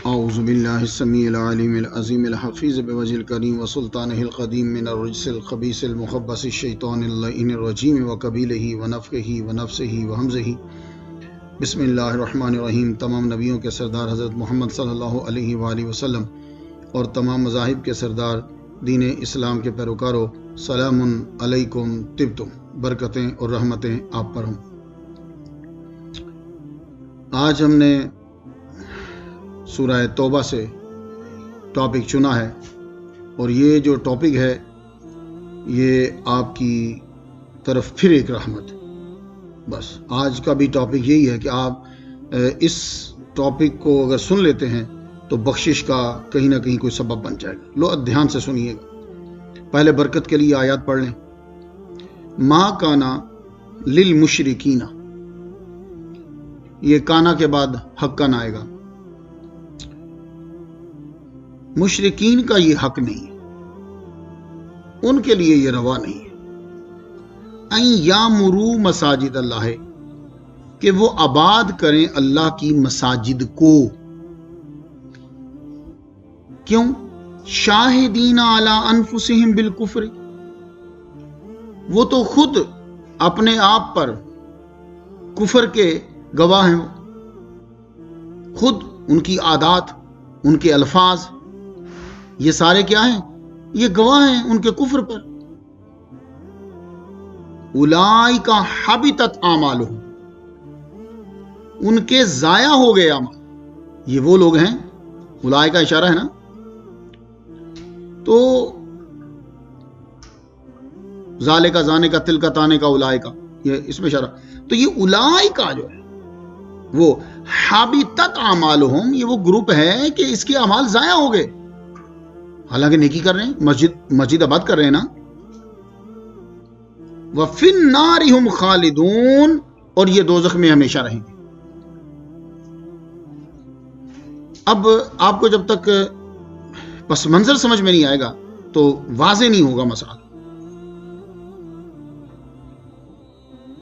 اعوذ باللہ السمیع العلیم العظیم الحفیظ بوجہ الکریم وسلطانہ القدیم من الرجس الخبیث المخبث الشیطان اللعین الرجیم وقبیلہ ونفخہ ونفسہ وہمزہ۔ بسم اللہ الرحمن الرحیم۔ تمام نبیوں کے سردار حضرت محمد صلی اللہ علیہ وآلہ وسلم اور تمام مذاہب کے سردار دین اسلام کے پیروکاروں، سلام علیکم طبتم، برکتیں اور رحمتیں آپ پر ہوں۔ آج ہم نے سورہ توبہ سے ٹاپک چنا ہے، اور یہ جو ٹاپک ہے یہ آپ کی طرف پھر ایک رحمت۔ بس آج کا بھی ٹاپک یہی ہے کہ آپ اس ٹاپک کو اگر سن لیتے ہیں تو بخشش کا کہیں نہ کہیں کوئی سبب بن جائے گا۔ لو دھیان سے سنیے گا، پہلے برکت کے لیے آیات پڑھ لیں۔ ما کانا للمشرکین، یہ کانا کے بعد حقاً آئے گا۔ مشرکین کا یہ حق نہیں ہے، ان کے لیے یہ روا نہیں ہے ان یامروا مساجد اللہ، کہ وہ آباد کریں اللہ کی مساجد کو۔ کیوں؟ شاہدین علی انفسہم بالکفر، وہ تو خود اپنے آپ پر کفر کے گواہ ہیں، خود ان کی عادات، ان کے الفاظ، یہ سارے کیا ہیں؟ یہ گواہ ہیں ان کے کفر پر۔ اولئک حبطت اعمالہم، ان کے ضائع ہو گئے عمل۔ یہ وہ لوگ ہیں، اولئک کا اشارہ ہے نا، تو ذالک ذانک تلک تانک اولئک، یہ اس میں اشارہ۔ تو یہ اولئک جو ہے وہ حبطت اعمالہم، یہ وہ گروپ ہے کہ اس کے اعمال ضائع ہو گئے، حالانکہ نیکی کر رہے ہیں، مسجد آباد کر رہے ہیں نا۔ وَفِي النَّارِ هُمْ خَالِدُونَ، اور یہ دوزخ میں ہمیشہ رہیں گے۔ اب آپ کو جب تک پس منظر سمجھ میں نہیں آئے گا تو واضح نہیں ہوگا مسئلہ۔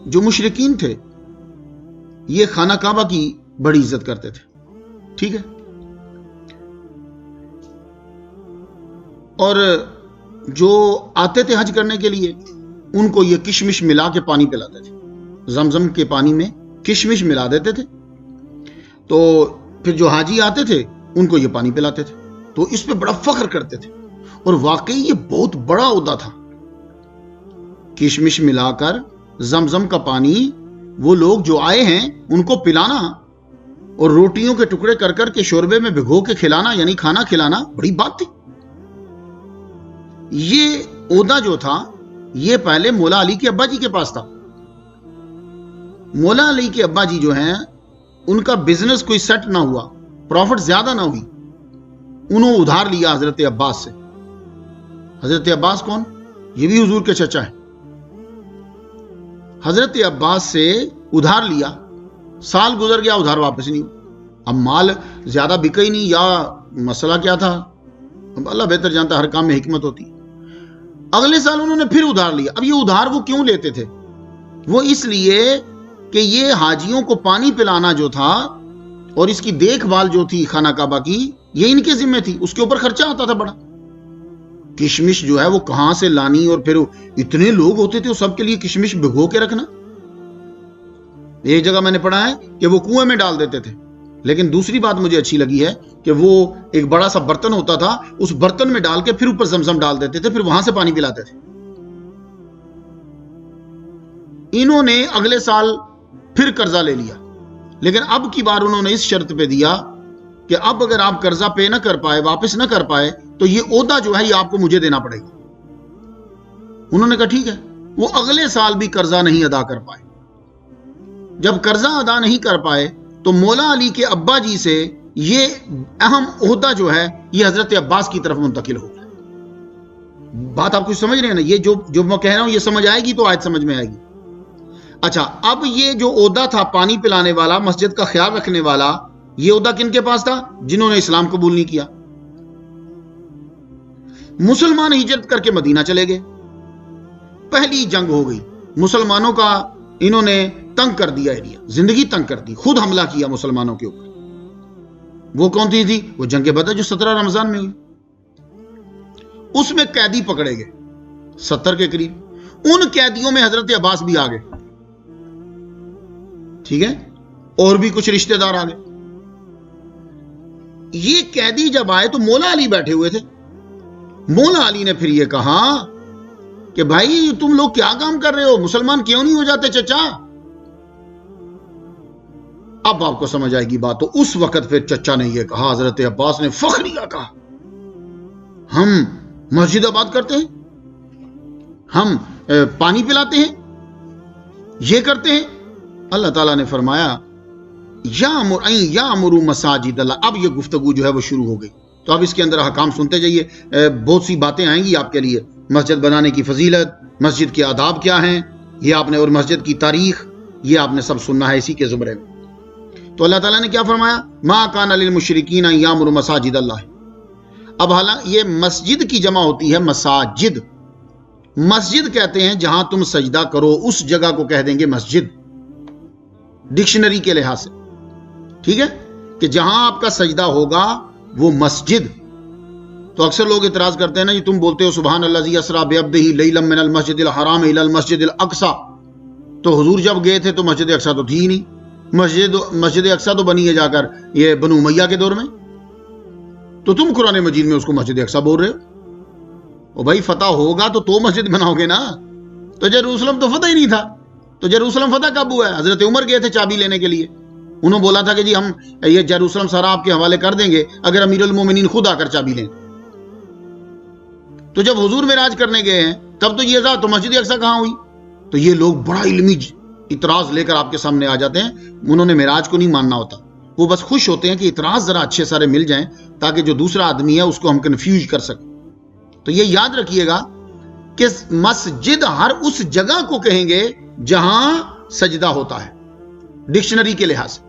جو مشرکین تھے یہ خانہ کعبہ کی بڑی عزت کرتے تھے، ٹھیک ہے، اور جو آتے تھے حج کرنے کے لیے ان کو یہ کشمش ملا کے پانی پلاتے تھے، زمزم کے پانی میں کشمش ملا دیتے تھے، تو پھر جو حاجی آتے تھے ان کو یہ پانی پلاتے تھے، تو اس پہ بڑا فخر کرتے تھے، اور واقعی یہ بہت بڑا عہدہ تھا۔ کشمش ملا کر زمزم کا پانی وہ لوگ جو آئے ہیں ان کو پلانا، اور روٹیوں کے ٹکڑے کر کر کے شوربے میں بھگو کے کھلانا، یعنی کھانا کھلانا بڑی بات تھی۔ یہ عہدہ جو تھا یہ پہلے مولا علی کے ابا جی کے پاس تھا۔ مولا علی کے ابا جی جو ہیں ان کا بزنس کوئی سیٹ نہ ہوا، پروفٹ زیادہ نہ ہوئی، انہوں ادھار لیا حضرت عباس سے۔ حضرت عباس کون؟ یہ بھی حضور کے چچا ہیں۔ حضرت عباس سے ادھار لیا، سال گزر گیا، ادھار واپس نہیں ہوا۔ اب مال زیادہ بکا ہی نہیں، یا مسئلہ کیا تھا اب اللہ بہتر جانتا، ہر کام میں حکمت ہوتی۔ اگلے سال انہوں نے پھر ادھار لیا۔ اب یہ ادھار وہ کیوں لیتے تھے؟ وہ اس لیے کہ یہ حاجیوں کو پانی پلانا جو تھا اور اس کی دیکھ بھال جو تھی خانہ کعبہ کی، یہ ان کے ذمہ تھی، اس کے اوپر خرچہ آتا تھا بڑا۔ کشمش جو ہے وہ کہاں سے لانی، اور پھر اتنے لوگ ہوتے تھے، سب کے لیے کشمش بھگو کے رکھنا۔ ایک جگہ میں نے پڑھا ہے کہ وہ کنویں میں ڈال دیتے تھے، لیکن دوسری بات مجھے اچھی لگی ہے کہ وہ ایک بڑا سا برتن ہوتا تھا، اس برتن میں ڈال کے پھر اوپر زمزم ڈال دیتے تھے، پھر وہاں سے پانی پلاتے تھے۔ انہوں نے اگلے سال پھر قرضہ لے لیا، لیکن اب کی بار انہوں نے اس شرط پہ دیا کہ اب اگر آپ قرضہ پے نہ کر پائے، واپس نہ کر پائے، تو یہ عہدہ جو ہے یہ آپ کو مجھے دینا پڑے گا۔ انہوں نے کہا ٹھیک ہے۔ وہ اگلے سال بھی قرضہ نہیں ادا کر پائے۔ جب قرضہ ادا نہیں کر پائے تو مولا علی کے ابا جی سے یہ اہم عہدہ جو ہے یہ حضرت عباس کی طرف منتقل ہو گیا۔ بات آپ کچھ سمجھ رہے ہیں نا؟ یہ جو میں کہہ رہا ہوں یہ سمجھ آئے گی تو آیت سمجھ میں آئے گی۔ اچھا، اب یہ جو عہدہ تھا پانی پلانے والا، مسجد کا خیال رکھنے والا، یہ عہدہ کن کے پاس تھا؟ جنہوں نے اسلام قبول نہیں کیا۔ مسلمان ہجرت کر کے مدینہ چلے گئے، پہلی جنگ ہو گئی، مسلمانوں کا انہوں نے تنگ کر دیا ایریا، زندگی تنگ کر دی، خود حملہ کیا مسلمانوں کے اوپر۔ وہ کون تھی؟ وہ جنگ بدر جو 17 رمضان میں ہوئی، اس میں قیدی پکڑے گئے 70 کے قریب، ان قیدیوں میں حضرت عباس بھی آ گئے، ٹھیک ہے، اور بھی کچھ رشتہ دار آ گئے۔ یہ قیدی جب آئے تو مولا علی بیٹھے ہوئے تھے، مولا علی نے پھر یہ کہا کہ بھائی تم لوگ کیا کام کر رہے ہو، مسلمان کیوں نہیں ہو جاتے چچا؟ اب آپ کو سمجھ آئے گی بات۔ تو اس وقت پھر چچا نے یہ کہا، حضرت عباس نے فخریہ کہا، ہم مسجد آباد کرتے ہیں، ہم پانی پلاتے ہیں، یہ کرتے ہیں۔ اللہ تعالیٰ نے فرمایا یَأْمُرُ مَسَاجِدَ اللَّهِ۔ اب یہ گفتگو جو ہے وہ شروع ہو گئی، تو اب اس کے اندر احکام سنتے جائیے، بہت سی باتیں آئیں گی آپ کے لیے، مسجد بنانے کی فضیلت، مسجد کے آداب کیا ہیں، یہ آپ نے، اور مسجد کی تاریخ، یہ آپ نے سب سننا ہے اسی کے زمرے میں۔ تو اللہ تعالیٰ نے کیا فرمایا؟ مَا كَانَ لِلْمُشْرِكِينَ أَن يَعْمُرُوا مَسَاجِدَ اللَّهِ۔ اب حالانکہ یہ مسجد کی جمع ہوتی ہے مساجد، مسجد کہتے ہیں جہاں تم سجدہ کرو، اس جگہ کو کہہ دیں گے مسجد ڈکشنری کے لحاظ سے، ٹھیک ہے، کہ جہاں آپ کا سجدہ ہوگا وہ مسجد۔ تو اکثر لوگ اعتراض کرتے ہیں نا جی، تم بولتے ہو سبحان الذی اسریٰ بعبدہ لیلا من المسجد الحرام الی المسجد الاقصی، تو حضور جب گئے تھے تو مسجد اقصی تو تھی ہی نہیں، مسجد اقصی تو بنی ہے جا کر یہ بنو امیہ کے دور میں، تو تم قرآن مجید میں اس کو مسجد اقصی بول رہے ہو۔ او بھائی فتح ہوگا تو مسجد بناؤ گے نا، تو جیروسلم تو فتح ہی نہیں تھا، تو جیروسلم فتح کب ہوا ہے؟ حضرت عمر گئے تھے چابی لینے کے لیے، انہوں بولا تھا کہ جی ہم یہ جیروسلم سارا آپ کے حوالے کر دیں گے اگر امیر المومنین خود آ کر چابی لیں۔ تو جب حضور معراج کرنے گئے ہیں تب تو یہ تھا، تو مسجد اقصی کہاں ہوئی؟ تو یہ لوگ بڑا علمی اعتراض لے کر آپ کے سامنے آ جاتے ہیں، انہوں نے معراج کو نہیں ماننا ہوتا، وہ بس خوش ہوتے ہیں کہ اعتراض ذرا اچھے سارے مل جائیں تاکہ جو دوسرا آدمی ہے اس کو ہم کنفیوز کر سکیں۔ تو یہ یاد رکھیے گا کہ مسجد ہر اس جگہ کو کہیں گے جہاں سجدہ ہوتا ہے ڈکشنری کے لحاظ سے۔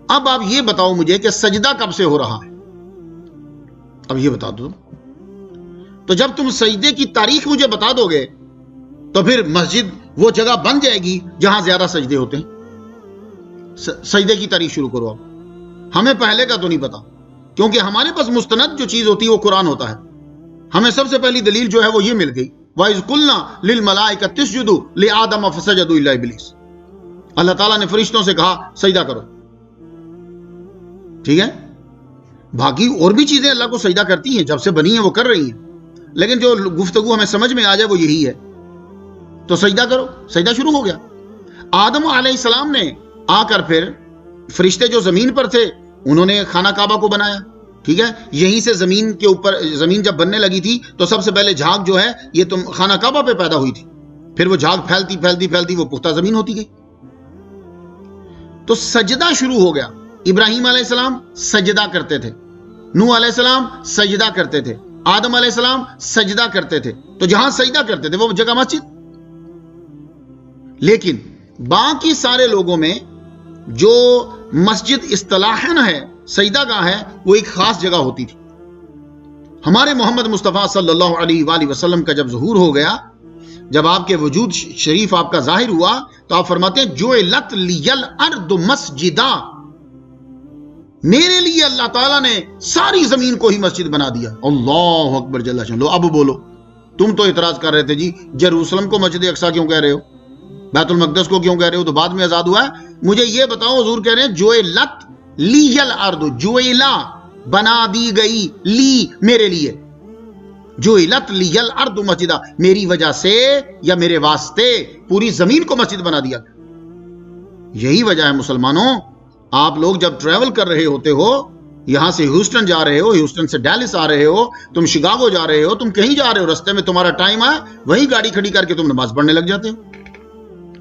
اب آپ یہ بتاؤ مجھے کہ سجدہ کب سے ہو رہا ہے؟ اب یہ بتا دو، تو جب تم سجدے کی تاریخ مجھے بتا دو گے تو پھر مسجد وہ جگہ بن جائے گی جہاں زیادہ سجدے ہوتے ہیں۔ سجدے کی تاریخ شروع کرو آپ، ہمیں پہلے کا تو نہیں پتا، کیونکہ ہمارے پاس مستند جو چیز ہوتی ہے وہ قرآن ہوتا ہے۔ ہمیں سب سے پہلی دلیل جو ہے وہ یہ مل گئی، وَإِذْ قُلْنَا لِلْمَلَائِكَةِ اسْجُدُوا لِآدَمَ فَسَجَدُوا إِلَّا إِبْلِيسَ۔ اللہ تعالیٰ نے فرشتوں سے کہا سجدہ کرو، ٹھیک ہے، باقی اور بھی چیزیں اللہ کو سجدہ کرتی ہیں، جب سے بنی ہیں وہ کر رہی ہیں، لیکن جو گفتگو ہمیں سمجھ میں آ جائے وہ یہی ہے، تو سجدہ کرو، سجدہ شروع ہو گیا۔ آدم علیہ السلام نے آ کر پھر فرشتے جو زمین پر تھے انہوں نے خانہ کعبہ کو بنایا، ٹھیک ہے، یہیں سے زمین کے اوپر، زمین جب بننے لگی تھی تو سب سے پہلے جھاگ جو ہے یہ تم خانہ کعبہ پہ پیدا ہوئی تھی، پھر وہ جھاگ پھیلتی پھیلتی پھیلتی وہ پختہ زمین ہوتی گئی، تو سجدہ شروع ہو گیا۔ ابراہیم علیہ السلام سجدہ کرتے تھے، نوح علیہ السلام سجدہ کرتے تھے، آدم علیہ السلام سجدہ کرتے تھے، تو جہاں سجدہ کرتے تھے وہ جگہ مسجد۔ لیکن باقی سارے لوگوں میں جو مسجد اصطلاحاً ہے، سجدہ گاہ ہے، وہ ایک خاص جگہ ہوتی تھی۔ ہمارے محمد مصطفیٰ صلی اللہ علیہ وآلہ وسلم کا جب ظہور ہو گیا، جب آپ کے وجود شریف آپ کا ظاہر ہوا، تو آپ فرماتے ہیں جُعِلَتْ لِيَ الْأَرْضُ مَسْجِدًا، میرے لیے اللہ تعالیٰ نے ساری زمین کو ہی مسجد بنا دیا۔ اللہ اکبر جل شانہ۔ اب بولو، تم تو اعتراض کر رہے تھے جی جیروسلم کو مسجد اقصی کیوں کہہ رہے ہو، بیت المقدس کو کیوں کہہ رہے ہو، تو بعد میں آزاد ہوا ہے۔ مجھے یہ بتاؤ، حضور کہہ رہے ہیں جُعِلَتْ لِيَ الْأَرْضُ، جُعِلَا بنا دی گئی، لی میرے لیے، جُعِلَتْ لِيَ الْأَرْضُ مسجدہ، میری وجہ سے یا میرے واسطے پوری زمین کو مسجد بنا دیا۔ یہی وجہ ہے مسلمانوں، آپ لوگ جب ٹریول کر رہے ہوتے ہو، یہاں سے ہیوسٹن جا رہے ہو، ہیوسٹن سے ڈیلس آ رہے ہو، تم شکاگو جا رہے ہو، تم کہیں جا رہے ہو، رستے میں تمہارا ٹائم آیا، وہی گاڑی کھڑی کر کے تم نماز پڑھنے لگ جاتے ہو۔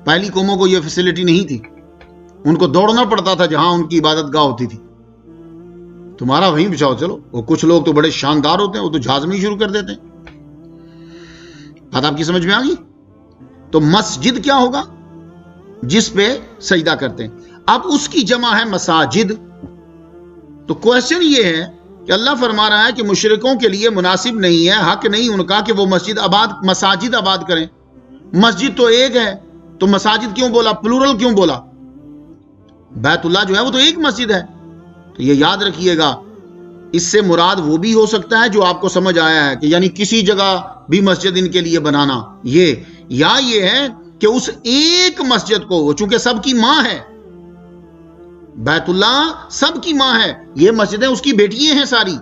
پہلی قوموں کو یہ فیسلٹی نہیں تھی، ان کو دوڑنا پڑتا تھا جہاں ان کی عبادت گاہ ہوتی تھی۔ تمہارا وہیں بچاؤ چلو، اور کچھ لوگ تو بڑے شاندار ہوتے ہیں، وہ تو جہاز میں ہی شروع کر دیتے ہیں۔ بات آپ کی سمجھ میں آ گئی؟ تو مسجد کیا ہوگا؟ جس پہ سجدہ کرتے ہیں۔ اب اس کی جمع ہے مساجد۔ تو کوشچن یہ ہے کہ اللہ فرما رہا ہے کہ مشرکوں کے لیے مناسب نہیں ہے، حق نہیں ان کا کہ وہ مساجد آباد کریں۔ مسجد تو ایک ہے، تو مساجد کیوں بولا، پلورل کیوں بولا؟ بیت اللہ جو ہے وہ تو ایک مسجد ہے، تو یہ یاد رکھیے گا، اس سے مراد وہ بھی ہو سکتا ہے جو آپ کو سمجھ آیا ہے کہ یعنی کسی جگہ بھی مسجد ان کے لیے بنانا، یا یہ ہے کہ اس ایک مسجد کو، وہ چونکہ سب کی ماں ہے، بیت اللہ سب کی ماں ہے، یہ مسجدیں اس کی بیٹیاں ہیں ساری،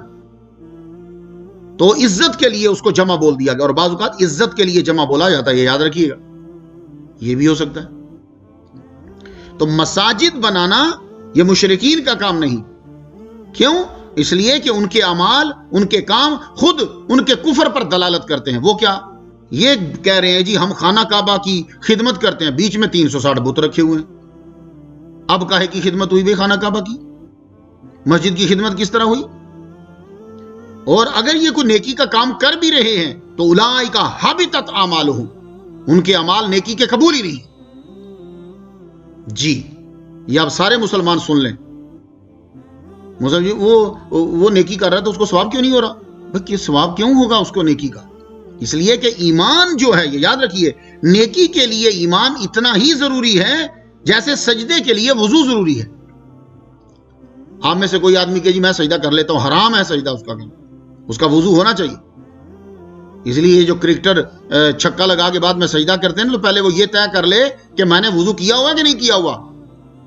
تو عزت کے لیے اس کو جمع بول دیا گیا، اور بعض اوقات عزت کے لیے جمع بولا جاتا ہے، یہ یاد رکھیے گا، یہ بھی ہو سکتا ہے۔ تو مساجد بنانا یہ مشرکین کا کام نہیں، کیوں؟ اس لیے کہ ان کے اعمال، ان کے کام خود ان کے کفر پر دلالت کرتے ہیں۔ وہ کیا؟ یہ کہہ رہے ہیں جی ہم خانہ کعبہ کی خدمت کرتے ہیں، بیچ میں 360 بت رکھے ہوئے ہیں، اب کاہے کی خدمت ہوئی بھائی خانہ کعبہ کی؟ مسجد کی خدمت کس طرح ہوئی؟ اور اگر یہ کوئی نیکی کا کام کر بھی رہے ہیں تو اولئک حبطت اعمالہم، ان کے اعمال نیکی کے قبول ہی نہیں۔ جی یہ اب سارے مسلمان سن لیں، وہ نیکی کر رہا ہے تو اس کو ثواب کیوں نہیں ہو رہا؟ بھئی ثواب کیوں ہوگا اس کو نیکی کا؟ اس لیے کہ ایمان جو ہے، یہ یاد رکھیے، نیکی کے لیے ایمان اتنا ہی ضروری ہے جیسے سجدے کے لیے وضو ضروری ہے۔ آپ میں سے کوئی آدمی کہ جی میں سجدہ کر لیتا ہوں، حرام ہے سجدہ اس کا کرنا، اس کا وضو ہونا چاہیے۔ اس لیے جو کرکٹر چھکا لگا کے بعد میں سجدہ کرتے ہیں تو پہلے وہ یہ طے کر لے کہ میں نے وضو کیا ہوا کہ نہیں کیا ہوا،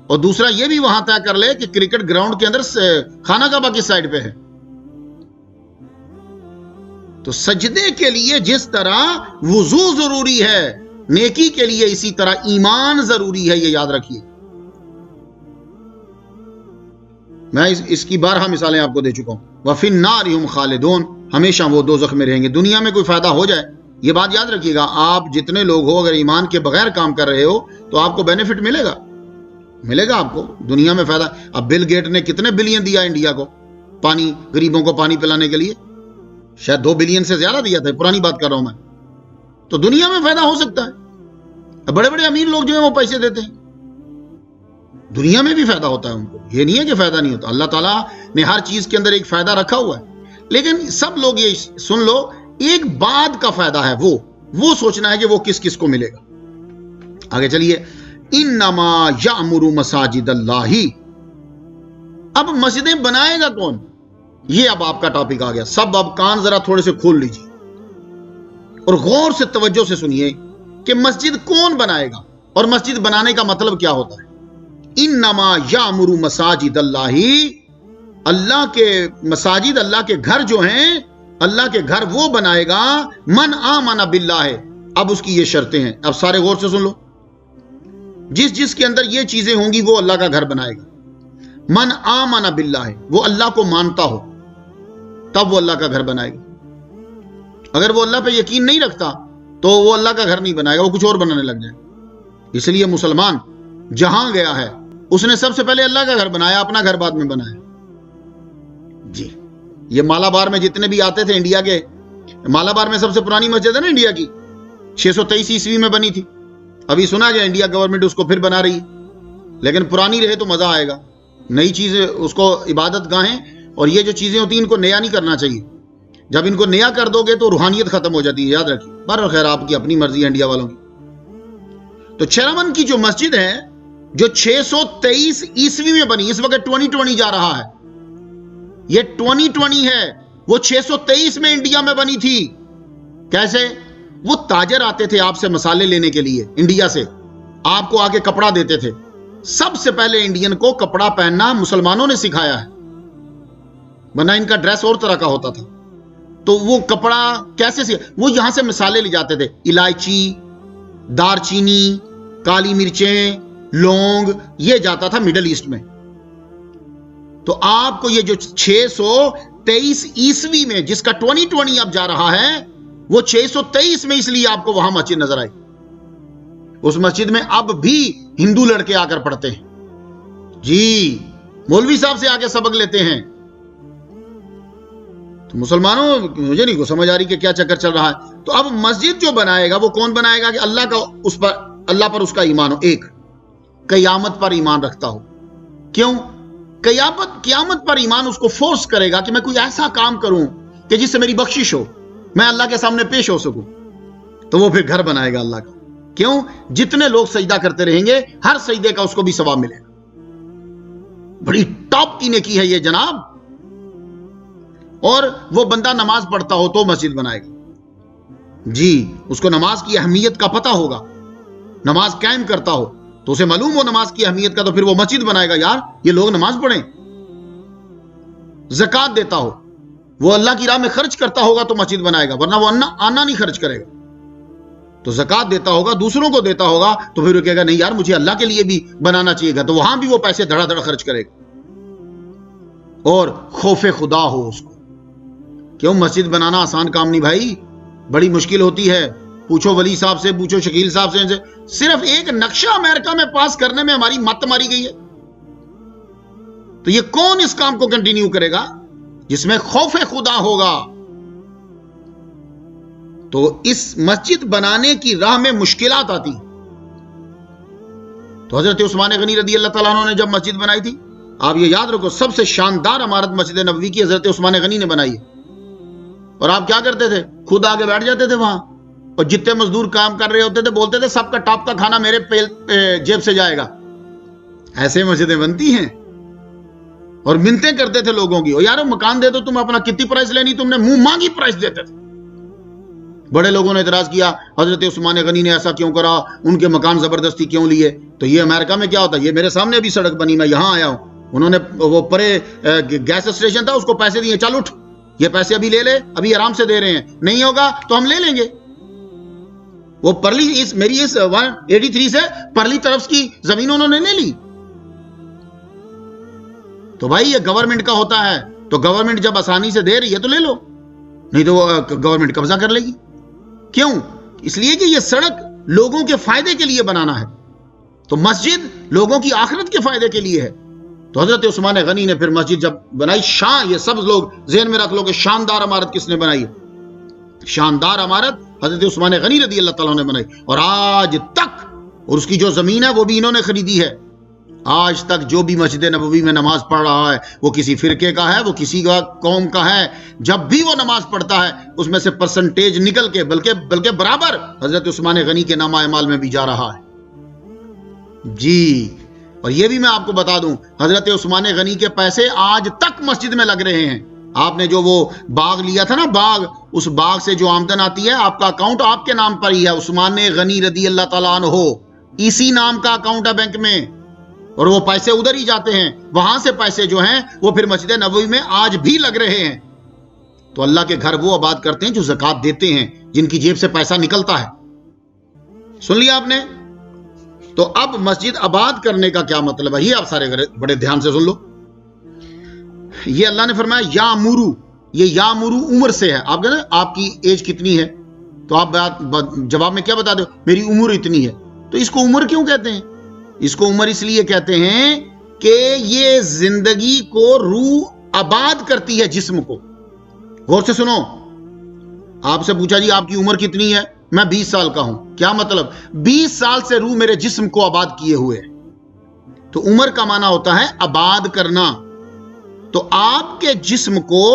اور دوسرا یہ بھی وہاں طے کر لے کہ کرکٹ گراؤنڈ کے اندر خانہ کعبہ کس سائڈ پہ ہے۔ تو سجدے کے لیے جس طرح وضو ضروری ہے، نیکی کے لیے اسی طرح ایمان ضروری ہے، یہ یاد رکھیے۔ میں اس کی بارہا مثالیں آپ کو دے چکا ہوں۔ وَفِي النَّارِ هُمْ خَالِدُونَ، ہمیشہ وہ دوزخ میں رہیں گے۔ دنیا میں کوئی فائدہ ہو جائے، یہ بات یاد رکھیے گا، آپ جتنے لوگ ہو اگر ایمان کے بغیر کام کر رہے ہو تو آپ کو بینیفٹ ملے گا آپ کو دنیا میں فائدہ۔ اب بل گیٹ نے کتنے بلین دیا انڈیا کو پانی، غریبوں کو پانی پلانے کے لیے؟ شاید 2 بلین سے زیادہ دیا تھا، پرانی بات کر رہا ہوں میں۔ تو دنیا میں فائدہ ہو سکتا ہے، بڑے بڑے امیر لوگ جو ہیں وہ پیسے دیتے ہیں، دنیا میں بھی فائدہ ہوتا ہے ان کو، یہ نہیں ہے کہ فائدہ نہیں ہوتا۔ اللہ تعالیٰ نے ہر چیز کے اندر ایک فائدہ رکھا ہوا ہے، لیکن سب لوگ یہ سن لو، ایک بعد کا فائدہ ہے، وہ سوچنا ہے کہ وہ کس کس کو ملے گا۔ آگے چلیے، انما یعمر مساجد اللہ، اب مسجدیں بنائے گا کون؟ یہ اب آپ کا ٹاپک آ گیا۔ سب اب کان ذرا تھوڑے سے کھول لیجیے اور غور سے توجہ سے سنیے کہ مسجد کون بنائے گا اور مسجد بنانے کا مطلب کیا ہوتا ہے۔ انما یعمر مساجد اللہ، اللہ کے مساجد، اللہ کے گھر جو ہیں، اللہ کے گھر وہ بنائے گا من آمن باللہ۔ اب اس کی یہ شرطیں ہیں، اب سارے غور سے سن لو، جس کے اندر یہ چیزیں ہوں گی وہ اللہ کا گھر بنائے گا۔ من آمن باللہ، وہ اللہ کو مانتا ہو تب وہ اللہ کا گھر بنائے گا۔ اگر وہ اللہ پہ یقین نہیں رکھتا تو وہ اللہ کا گھر نہیں بنائے گا، وہ کچھ اور بنانے لگ جائے۔ اس لیے مسلمان جہاں گیا ہے اس نے سب سے پہلے اللہ کا گھر بنایا، اپنا گھر بعد میں بنایا۔ جی یہ مالابار میں جتنے بھی آتے تھے انڈیا کے، مالابار میں سب سے پرانی مسجد ہے نا انڈیا کی، 623 عیسوی میں بنی تھی۔ ابھی سنا گیا انڈیا گورنمنٹ اس کو پھر بنا رہی ہے، لیکن پرانی رہے تو مزہ آئے گا۔ نئی چیزیں اس کو عبادت گاہیں، اور یہ جو چیزیں ہوتی ہیں ان کو نیا نہیں کرنا چاہیے، جب ان کو نیا کر دو گے تو روحانیت ختم ہو جاتی ہے، یاد رکھیے۔ بہرحال آپ کی اپنی مرضی ہے انڈیا والوں کی۔ تو چیرمن کی جو مسجد ہے جو 623 عیسوی میں بنی، اس وقت 2020 جا رہا ہے، یہ 2020 ہے، وہ 623 میں انڈیا میں بنی تھی۔ کیسے؟ وہ تاجر آتے تھے آپ سے مسالے لینے کے لیے انڈیا سے، آپ کو آ کے کپڑا دیتے تھے۔ سب سے پہلے انڈین کو کپڑا پہننا مسلمانوں نے سکھایا ہے، ورنہ ان کا ڈریس اور طرح کا ہوتا تھا۔ تو وہ کپڑا کیسے وہ یہاں سے مسالے لے جاتے تھے، الائچی، دار چینی، کالی مرچیں، لونگ، یہ جاتا تھا مڈل ایسٹ میں۔ تو آپ کو یہ جو 623 عیسوی میں جس کا 2020 اب جا رہا ہے، وہ 623 میں اس لیے آپ کو وہاں مسجد نظر آئی۔ اس مسجد میں اب بھی ہندو لڑکے آ کر پڑھتے ہیں، جی مولوی صاحب سے آ کے سبق لیتے ہیں۔ تو مسلمانوں مجھے نہیں کو سمجھ آ رہی کہ کیا چکر چل رہا ہے۔ تو اب مسجد جو بنائے گا وہ کون بنائے گا کہ اللہ پر اس کا ایمان ہو، ایک قیامت پر ایمان رکھتا ہو۔ کیوں؟ قیامت پر ایمان اس کو فورس کرے گا کہ میں کوئی ایسا کام کروں کہ جس سے میری بخشش ہو، میں اللہ کے سامنے پیش ہو سکوں، تو وہ پھر گھر بنائے گا اللہ کا۔ کیوں؟ جتنے لوگ سجدہ کرتے رہیں گے ہر سجدے کا اس کو بھی ثواب ملے گا۔ بڑی ٹاپ کی نیکی ہے یہ جناب. اور وہ بندہ نماز پڑھتا ہو تو مسجد بنائے گا. جی, اس کو نماز کی اہمیت کا پتہ ہوگا, نماز قائم کرتا ہو تو اسے معلوم ہو نماز کی اہمیت کا, تو پھر وہ مسجد بنائے گا. یار یہ لوگ نماز پڑھیں. زکات دیتا ہو, وہ اللہ کی راہ میں خرچ کرتا ہوگا تو مسجد بنائے گا, ورنہ وہ آنا نہیں خرچ کرے گا. تو زکات دیتا ہوگا, دوسروں کو دیتا ہوگا, تو پھر وہ کہے گا نہیں یار مجھے اللہ کے لیے بھی بنانا چاہیے گا, تو وہاں بھی وہ پیسے دھڑا دھڑا خرچ کرے گا. اور خوف خدا ہو اس کو. کیوں مسجد بنانا آسان کام نہیں بھائی, بڑی مشکل ہوتی ہے. پوچھو ولی صاحب سے, پوچھو شکیل صاحب سے, صرف ایک نقشہ امریکہ میں پاس کرنے میں ہماری مت ماری گئی ہے. تو یہ کون اس کام کو کنٹینیو کرے گا جس میں خوف خدا ہوگا؟ تو اس مسجد بنانے کی راہ میں مشکلات آتی. تو حضرت عثمان غنی رضی اللہ تعالیٰ عنہ نے جب مسجد بنائی تھی, آپ یہ یاد رکھو سب سے شاندار عمارت مسجد نبوی کی حضرت عثمان غنی نے بنائی ہے. اور آپ کیا کرتے تھے؟ خود آگے بیٹھ جاتے تھے وہاں, اور جتنے مزدور کام کر رہے ہوتے تھے بولتے تھے سب کا ٹاپ کا کھانا میرے جیب سے جائے گا. ایسے مسجدیں بنتی ہیں. اور منتیں کرتے تھے لوگوں کی, اور یارو مکان دے دو, تم اپنا کتنی پرائس لینی, تم نے منہ مانگی پرائس دیتے تھے. بڑے لوگوں نے اعتراض کیا حضرت عثمان غنی نے ایسا کیوں کرا, ان کے مکان زبردستی کیوں لیے؟ تو یہ امریکہ میں کیا ہوتا ہے, یہ میرے سامنے ابھی سڑک بنی, میں یہاں آیا ہوں, انہوں نے وہ پرے گیس اسٹیشن تھا, اس کو پیسے دیے, چل اٹھ یہ پیسے ابھی لے لے, ابھی آرام سے دے رہے ہیں, نہیں ہوگا تو ہم لے لیں گے. وہ پرلی میری اس 183 سے پرلی طرف کی زمین انہوں نے لے لی. تو بھائی یہ گورنمنٹ کا ہوتا ہے, تو گورنمنٹ جب آسانی سے دے رہی ہے تو لے لو, نہیں تو گورنمنٹ قبضہ کر لے گی. کیوں؟ اس لیے کہ یہ سڑک لوگوں کے فائدے کے لیے بنانا ہے, تو مسجد لوگوں کی آخرت کے فائدے کے لیے ہے. تو حضرت عثمان غنی نے پھر مسجد جب بنائی, یہ سب لوگ ذہن میں رکھ لو کہ شاندار عمارت کس نے بنائی ہے. شاندار عمارت حضرت عثمان غنی رضی اللہ تعالیٰ نے بنائی, اور آج تک, اور اس کی جو زمین ہے وہ بھی انہوں نے خریدی ہے. آج تک جو بھی مسجد نبوی میں نماز پڑھ رہا ہے وہ کسی فرقے کا ہے, وہ کسی کا قوم کا ہے, جب بھی وہ نماز پڑھتا ہے اس میں سے پرسنٹیج نکل کے بلکہ برابر حضرت عثمان غنی کے نامہ اعمال میں بھی جا رہا ہے. جی, اور یہ بھی میں آپ کو بتا دوں, حضرت عثمان غنی کے پیسے آج تک مسجد میں لگ رہے ہیں. آپ نے جو وہ باغ لیا تھا نا, باغ, اس باغ سے جو آمدن آتی ہے, آپ کا اکاؤنٹ آپ کے نام پر ہی ہے, عثمان غنی رضی اللہ تعالیٰ عنہ, اسی نام کا اکاؤنٹ ہے بینک میں, اور وہ پیسے ادھر ہی جاتے ہیں. وہاں سے پیسے جو ہیں وہ پھر مسجد نبوی میں آج بھی لگ رہے ہیں. تو اللہ کے گھر وہ آباد کرتے ہیں جو زکات دیتے ہیں, جن کی جیب سے پیسہ نکلتا ہے. سن لیا آپ نے؟ تو اب مسجد آباد کرنے کا کیا مطلب ہے, یہ آپ سارے بڑے دھیان سے سن لو. یہ اللہ نے فرمایا یا مرو, یہ یا مرو عمر سے ہے. آپ کہتے ہیں آپ کی ایج کتنی ہے, تو آپ جواب میں کیا بتا دو, میری عمر اتنی ہے. تو اس کو عمر کیوں کہتے ہیں؟ اس کو عمر اس لیے کہتے ہیں کہ یہ زندگی کو روح آباد کرتی ہے, جسم کو. غور سے سنو, آپ سے پوچھا جی آپ کی عمر کتنی ہے, میں 20 سال کا ہوں. کیا مطلب؟ 20 سال سے روح میرے جسم کو آباد کیے ہوئے. تو عمر کا معنی ہوتا ہے آباد کرنا. تو آپ کے جسم کو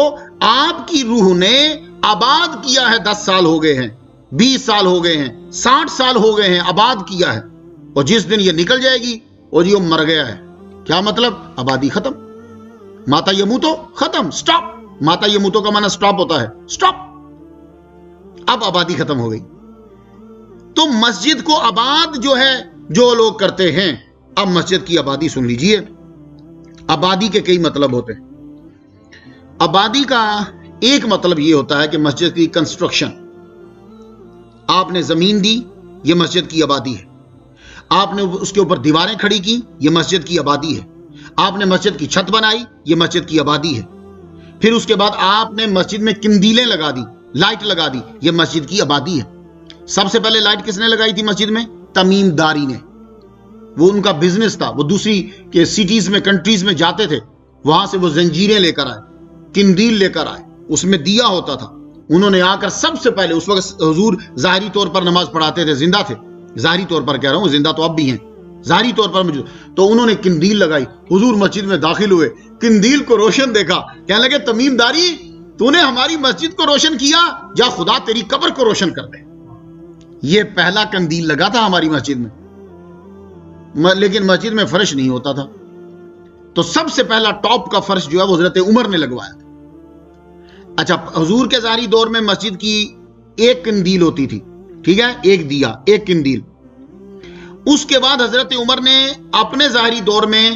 آپ کی روح نے آباد کیا ہے. 10 سال ہو گئے ہیں, 20 سال ہو گئے ہیں, 60 سال ہو گئے ہیں, آباد کیا ہے. اور جس دن یہ نکل جائے گی اور یہ مر گیا ہے, کیا مطلب؟ آبادی ختم. ماتا یموتو ختم, سٹاپ. ماتا یموتو کا معنی سٹاپ ہوتا ہے, سٹاپ. اب آبادی ختم ہو گئی. تو مسجد کو آباد جو ہے جو لوگ کرتے ہیں, اب مسجد کی آبادی سن لیجئے. آبادی کے کئی مطلب ہوتے ہیں. آبادی کا ایک مطلب یہ ہوتا ہے کہ مسجد کی کنسٹرکشن. آپ نے زمین دی, یہ مسجد کی آبادی ہے. آپ نے اس کے اوپر دیواریں کھڑی کی, یہ مسجد کی آبادی ہے. آپ نے مسجد کی چھت بنائی, یہ مسجد کی آبادی ہے. پھر اس کے بعد آپ نے مسجد میں کندیلیں لگا دی, لائٹ لگا دی, یہ مسجد کی آبادی ہے. سب سے پہلے لائٹ کس نے لگائی تھی مسجد میں؟ تمیم داری نے. وہ ان کا بزنس تھا, وہ دوسری کے سٹیز میں, کنٹریز میں جاتے تھے, وہاں سے وہ زنجیریں لے کر آئے, کندیل لے کر آئے, اس میں دیا ہوتا تھا. انہوں نے آ کر سب سے پہلے, اس وقت حضور ظاہری طور پر نماز پڑھاتے تھے, زندہ تھے, ظاہری طور پر کہہ رہا ہوں, زندہ تو اب بھی ہیں, ظاہری طور پر موجود. تو انہوں نے کندیل لگائی, حضور مسجد میں داخل ہوئے, کندیل کو روشن دیکھا, کہنے لگے تمیم داری تو نے ہماری مسجد کو روشن کیا, جا خدا تیری قبر کو روشن کر دے. یہ پہلا کندیل لگا تھا ہماری مسجد میں, لیکن مسجد میں فرش نہیں ہوتا تھا. تو سب سے پہلا ٹاپ کا فرش جو ہے وہ حضرت عمر نے لگوایا تھا۔ اچھا، حضور کے ظاہری دور میں مسجد کی ایک قندیل ہوتی تھی، ٹھیک ہے، ایک دیا، ایک قندیل۔ اس کے بعد حضرت عمر نے اپنے ظاہری دور میں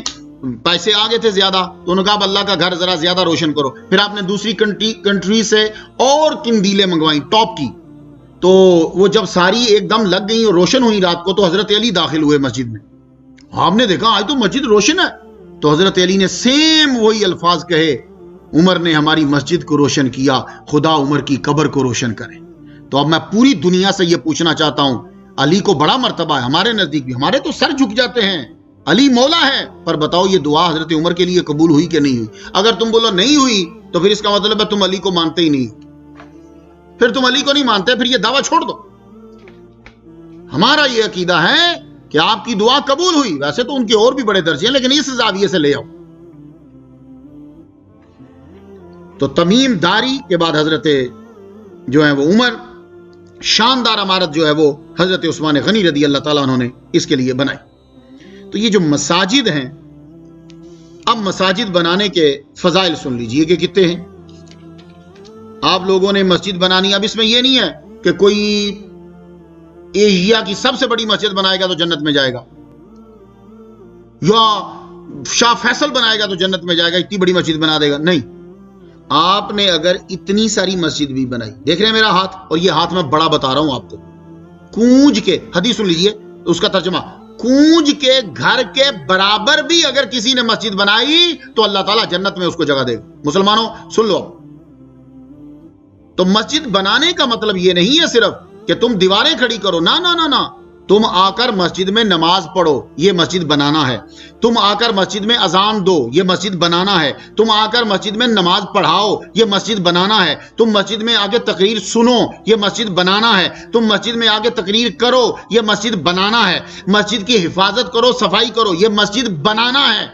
پیسے آگے تھے زیادہ، تو انہوں نے کہا اللہ کا گھر ذرا زیادہ روشن کرو، پھر آپ نے دوسری کنٹری سے اور قندیلیں منگوائیں ٹاپ کی، تو وہ جب ساری ایک دم لگ گئی اور روشن ہوئی رات کو، تو حضرت علی داخل ہوئے مسجد میں۔ آپ نے دیکھا آج تو مسجد روشن ہے، تو حضرت علی نے سیم وہی الفاظ کہے، عمر نے ہماری مسجد کو روشن کیا، خدا عمر کی قبر کو روشن کرے۔ تو اب میں پوری دنیا سے یہ پوچھنا چاہتا ہوں، علی کو بڑا مرتبہ ہے ہمارے نزدیک بھی، ہمارے تو سر جھک جاتے ہیں، علی مولا ہے، پر بتاؤ یہ دعا حضرت عمر کے لیے قبول ہوئی کہ نہیں ہوئی؟ اگر تم بولو نہیں ہوئی تو پھر اس کا مطلب ہے تم علی کو مانتے ہی نہیں، پھر تم علی کو نہیں مانتے، پھر یہ دعویٰ چھوڑ دو۔ ہمارا یہ عقیدہ ہے کہ آپ کی دعا قبول ہوئی، ویسے تو ان کے اور بھی بڑے درجے ہیں، لیکن اس زاویے سے لے آؤ۔ تو تمیم داری کے بعد حضرت جو ہے وہ عمر، شاندار عمارت جو ہے وہ حضرت عثمان غنی رضی اللہ تعالیٰ عنہ نے اس کے لیے بنائی۔ تو یہ جو مساجد ہیں، اب مساجد بنانے کے فضائل سن لیجئے کہ کتنے ہیں۔ آپ لوگوں نے مسجد بنانی، اب اس میں یہ نہیں ہے کہ کوئی ایشیا کی سب سے بڑی مسجد بنائے گا تو جنت میں جائے گا، یا شاہ فیصل بنائے گا تو جنت میں جائے گا، اتنی بڑی مسجد بنا دے گا، نہیں۔ آپ نے اگر اتنی ساری مسجد بھی بنائی، دیکھ رہے ہیں میرا ہاتھ، اور یہ ہاتھ میں بڑا بتا رہا ہوں آپ کو، کونج کے، حدیث سن لیجئے اس کا ترجمہ، کونج کے گھر کے برابر بھی اگر کسی نے مسجد بنائی تو اللہ تعالیٰ جنت میں اس کو جگہ دے گا۔ مسلمانوں سن لو، تو مسجد بنانے کا مطلب یہ نہیں ہے صرف کہ تم دیواریں کھڑی کرو، نہ نہ نہ نہ، تم آ کر مسجد میں نماز پڑھو، یہ مسجد بنانا ہے۔ تم آ کر مسجد میں اذان دو، یہ مسجد بنانا ہے۔ تم آ کر مسجد میں نماز پڑھاؤ، یہ مسجد بنانا ہے۔ تم مسجد میں آگے تقریر سنو، یہ مسجد بنانا ہے۔ تم مسجد میں آگے تقریر کرو، یہ مسجد بنانا ہے۔ مسجد کی حفاظت کرو، صفائی کرو، یہ مسجد بنانا ہے۔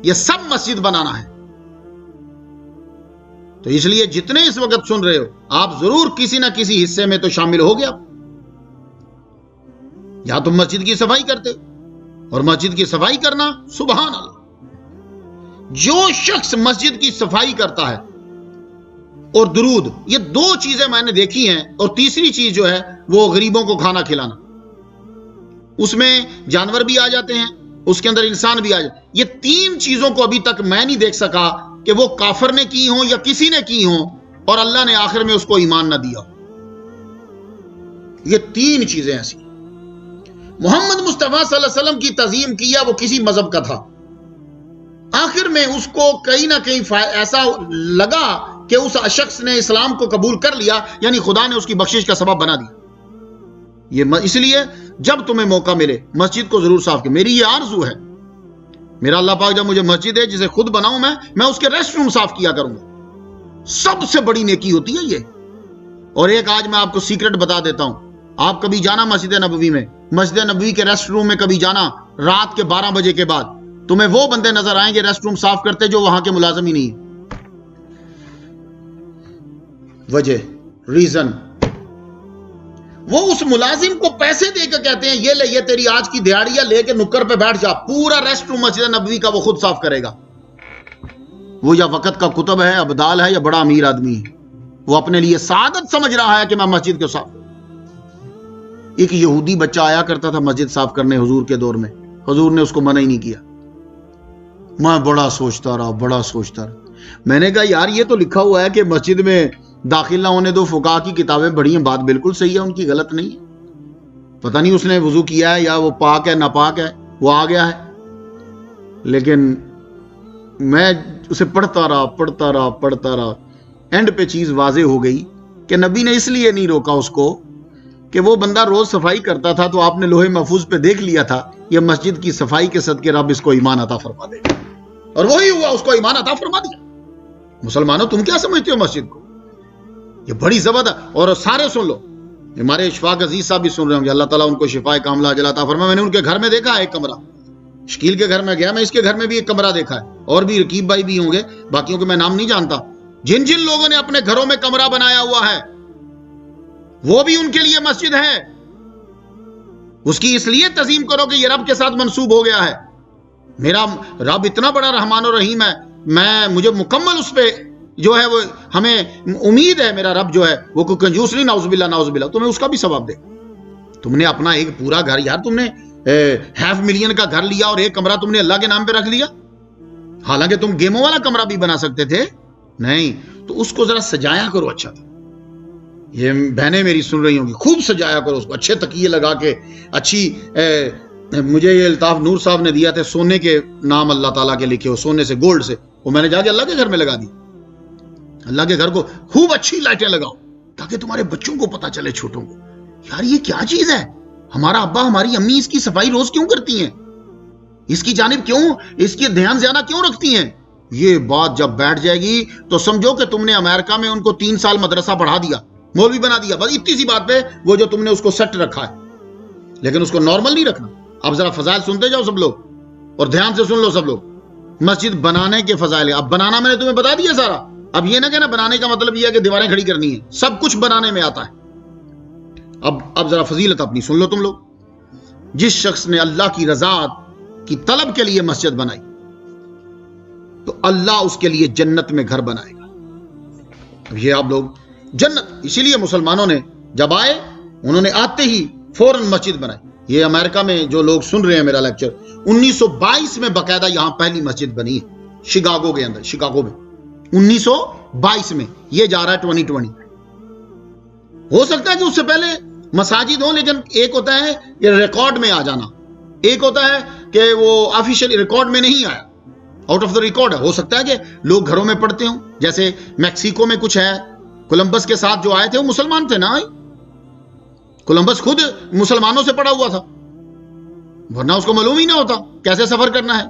یہ سب مسجد بنانا ہے۔ تو اس لیے جتنے اس وقت سن رہے ہو، آپ ضرور کسی نہ کسی حصے میں تو شامل ہو گیا، یا تم مسجد کی صفائی کرتے، اور مسجد کی صفائی کرنا، سبحان اللہ، جو شخص مسجد کی صفائی کرتا ہے اور درود، یہ دو چیزیں میں نے دیکھی ہیں، اور تیسری چیز جو ہے وہ غریبوں کو کھانا کھلانا، اس میں جانور بھی آ جاتے ہیں، اس کے اندر انسان بھی آ جاتے ہیں۔ یہ تین چیزوں کو ابھی تک میں نہیں دیکھ سکا کہ وہ کافر نے کی ہوں یا کسی نے کی ہوں اور اللہ نے آخر میں اس کو ایمان نہ دیا۔ یہ تین چیزیں ایسی۔ محمد مصطفیٰ صلی اللہ علیہ وسلم کی تعظیم کیا، وہ کسی مذہب کا تھا، آخر میں اس کو کہیں نہ کہیں ایسا لگا کہ اس شخص نے اسلام کو قبول کر لیا، یعنی خدا نے اس کی بخشش کا سبب بنا دیا۔ اس لیے جب تمہیں موقع ملے مسجد کو ضرور صاف کریں۔ میری یہ آرزو ہے، میرا اللہ پاک جب مجھے مسجد ہے جسے خود بناؤں میں اس کے ریسٹ روم صاف کیا کروں گا۔ سب سے بڑی نیکی ہوتی ہے یہ۔ اور ایک آج میں آپ کو سیکرٹ بتا دیتا ہوں، آپ کبھی جانا مسجد نبوی میں، مسجد نبوی کے ریسٹ روم میں کبھی جانا رات کے 12 بجے کے بعد، تمہیں وہ بندے نظر آئیں گے ریسٹ روم صاف کرتے جو وہاں کے ملازم ہی نہیں۔ وجہ، ریزن، وہ اس ملازم کو پیسے دے کے کہتے ہیں یہ لے، یہ تیری آج کی دیہڑیاں لے کے نکر پہ بیٹھ جا، پورا ریسٹ روم مسجد نبوی کا وہ خود صاف کرے گا۔ وہ یا وقت کا کتب ہے، ابدال ہے، یا بڑا امیر آدمی ہے، وہ اپنے لیے سعادت سمجھ رہا ہے کہ میں مسجد کو صاف۔ ایک یہودی بچہ آیا کرتا تھا مسجد صاف کرنے حضور کے دور میں، حضور نے اس کو منع ہی نہیں کیا۔ میں بڑا سوچتا رہا، میں نے کہا یار یہ تو لکھا ہوا ہے کہ مسجد میں داخل نہ ہونے دو، فقہا کی کتابیں پڑھی ہیں، بات بالکل صحیح ہے، ان کی غلط نہیں ہے۔ پتہ نہیں اس نے وضو کیا ہے یا وہ پاک ہے ناپاک ہے، وہ آ گیا ہے، لیکن میں اسے پڑھتا رہا، اینڈ پہ چیز واضح ہو گئی کہ نبی نے اس لیے نہیں روکا اس کو کہ وہ بندہ روز صفائی کرتا تھا، تو آپ نے لوہے محفوظ پہ دیکھ لیا تھا یہ مسجد کی صفائی کے صدقے رب اس کو ایمان عطا فرما دے گا، اور وہی ہوا، اس کو ایمان عطا فرما دیا۔ مسلمانوں تم کیا سمجھتے ہو مسجد کو؟ یہ بڑی زبردست، اور سارے سن لو، ہمارے اشفاق عزیز صاحب بھی سن رہے ہوں گے، اللہ تعالیٰ ان کو شفاء کاملہ عاجلہ عطا فرمائے۔ میں نے ان کے گھر میں دیکھا ہے ایک کمرہ، شکیل کے گھر میں گیا، میں اس کے گھر میں بھی ایک کمرہ دیکھا ہے، اور بھی رقیب بھائی بھی ہوں گے، باقیوں کے میں نام نہیں جانتا، جن جن لوگوں نے اپنے گھروں میں کمرہ بنایا ہوا ہے وہ بھی ان کے لیے مسجد ہے۔ اس کی اس لیے تعظیم کرو کہ یہ رب کے ساتھ منسوب ہو گیا ہے، میرا رب اتنا بڑا رحمان و رحیم ہے، مجھے مکمل اس پہ جو ہے وہ ہمیں امید ہے، میرا رب جو ہے وہ کوئی کنجوس نہیں، نعوذ باللہ نعوذ باللہ، تمہیں اس کا بھی ثواب دے۔ تم نے اپنا ایک پورا گھر، یار تم نے $500,000 کا گھر لیا اور ایک کمرہ تم نے اللہ کے نام پہ رکھ لیا، حالانکہ تم گیموں والا کمرہ بھی بنا سکتے تھے، نہیں تو اس کو ذرا سجایا کرو اچھا تھا۔ یہ بہنیں میری سن رہی ہوں گی، خوب سجایا کرو اس کو، اچھے تکیے لگا کے، اچھی مجھے یہ الطاف نور صاحب نے دیا تھے، سونے کے نام اللہ تعالیٰ کے لکھے ہو، سونے سے، گولڈ سے، وہ میں نے جا کے اللہ کے گھر میں لگا دی۔ اللہ کے گھر کو خوب اچھی لائٹیں لگاؤ تاکہ تمہارے بچوں کو پتا چلے، چھوٹوں کو، یار یہ کیا چیز ہے، ہمارا ابا ہماری امی اس کی صفائی روز کیوں کرتی ہیں، اس کی جانب کیوں، اس کی دھیان زیادہ کیوں رکھتی ہیں۔ یہ بات جب بیٹھ جائے گی تو سمجھو کہ تم نے امریکہ میں ان کو 3 سال مدرسہ پڑھا دیا، مولوی بنا دیا، بس اتنی سی بات پہ وہ جو تم نے اس کو سیٹ رکھا ہے، لیکن اس کو نارمل نہیں رکھنا۔ اب ذرا فضائل سنتے جاؤ سب لوگ، اور دھیان سے سن لو سب لوگ، مسجد بنانے کے فضائل۔ اب بنانا میں نے تمہیں بتا دیا سارا، اب یہ نہ کہنا بنانے کا مطلب یہ ہے کہ دیواریں کھڑی کرنی ہے، سب کچھ بنانے میں آتا ہے۔ اب ذرا فضیلت اپنی سن لو تم لوگ۔ جس شخص نے اللہ کی رضا کی طلب کے لیے مسجد بنائی تو اللہ اس کے لیے جنت میں گھر بنائے گا۔ اب یہ آپ لوگ جنت، اسی لیے مسلمانوں نے جب آئے انہوں نے آتے ہی فوراً مسجد بنائی۔ یہ امریکہ میں جو لوگ سن رہے ہیں میرا لیکچر، 1922 میں باقاعدہ یہاں پہلی مسجد بنی ہے، شکاگو کے اندر، شکاگو میں 1922 میں، یہ جا رہا ہے 2020۔ ہو سکتا ہے کہ اس سے پہلے مساجد ہوں، لیکن ایک ہوتا ہے یہ ریکارڈ میں آ جانا، ایک ہوتا ہے کہ وہ آفیشیل ریکارڈ میں نہیں آیا، آؤٹ آف دا ریکارڈ ہے۔ ہو سکتا ہے کہ لوگ گھروں میں پڑھتے ہوں، جیسے میکسیکو میں کچھ ہے، کولمبس کے ساتھ جو آئے تھے وہ مسلمان تھے نا، کولمبس خود مسلمانوں سے پڑا ہوا تھا، ورنہ اس کو معلوم ہی نہ ہوتا کیسے سفر کرنا ہے۔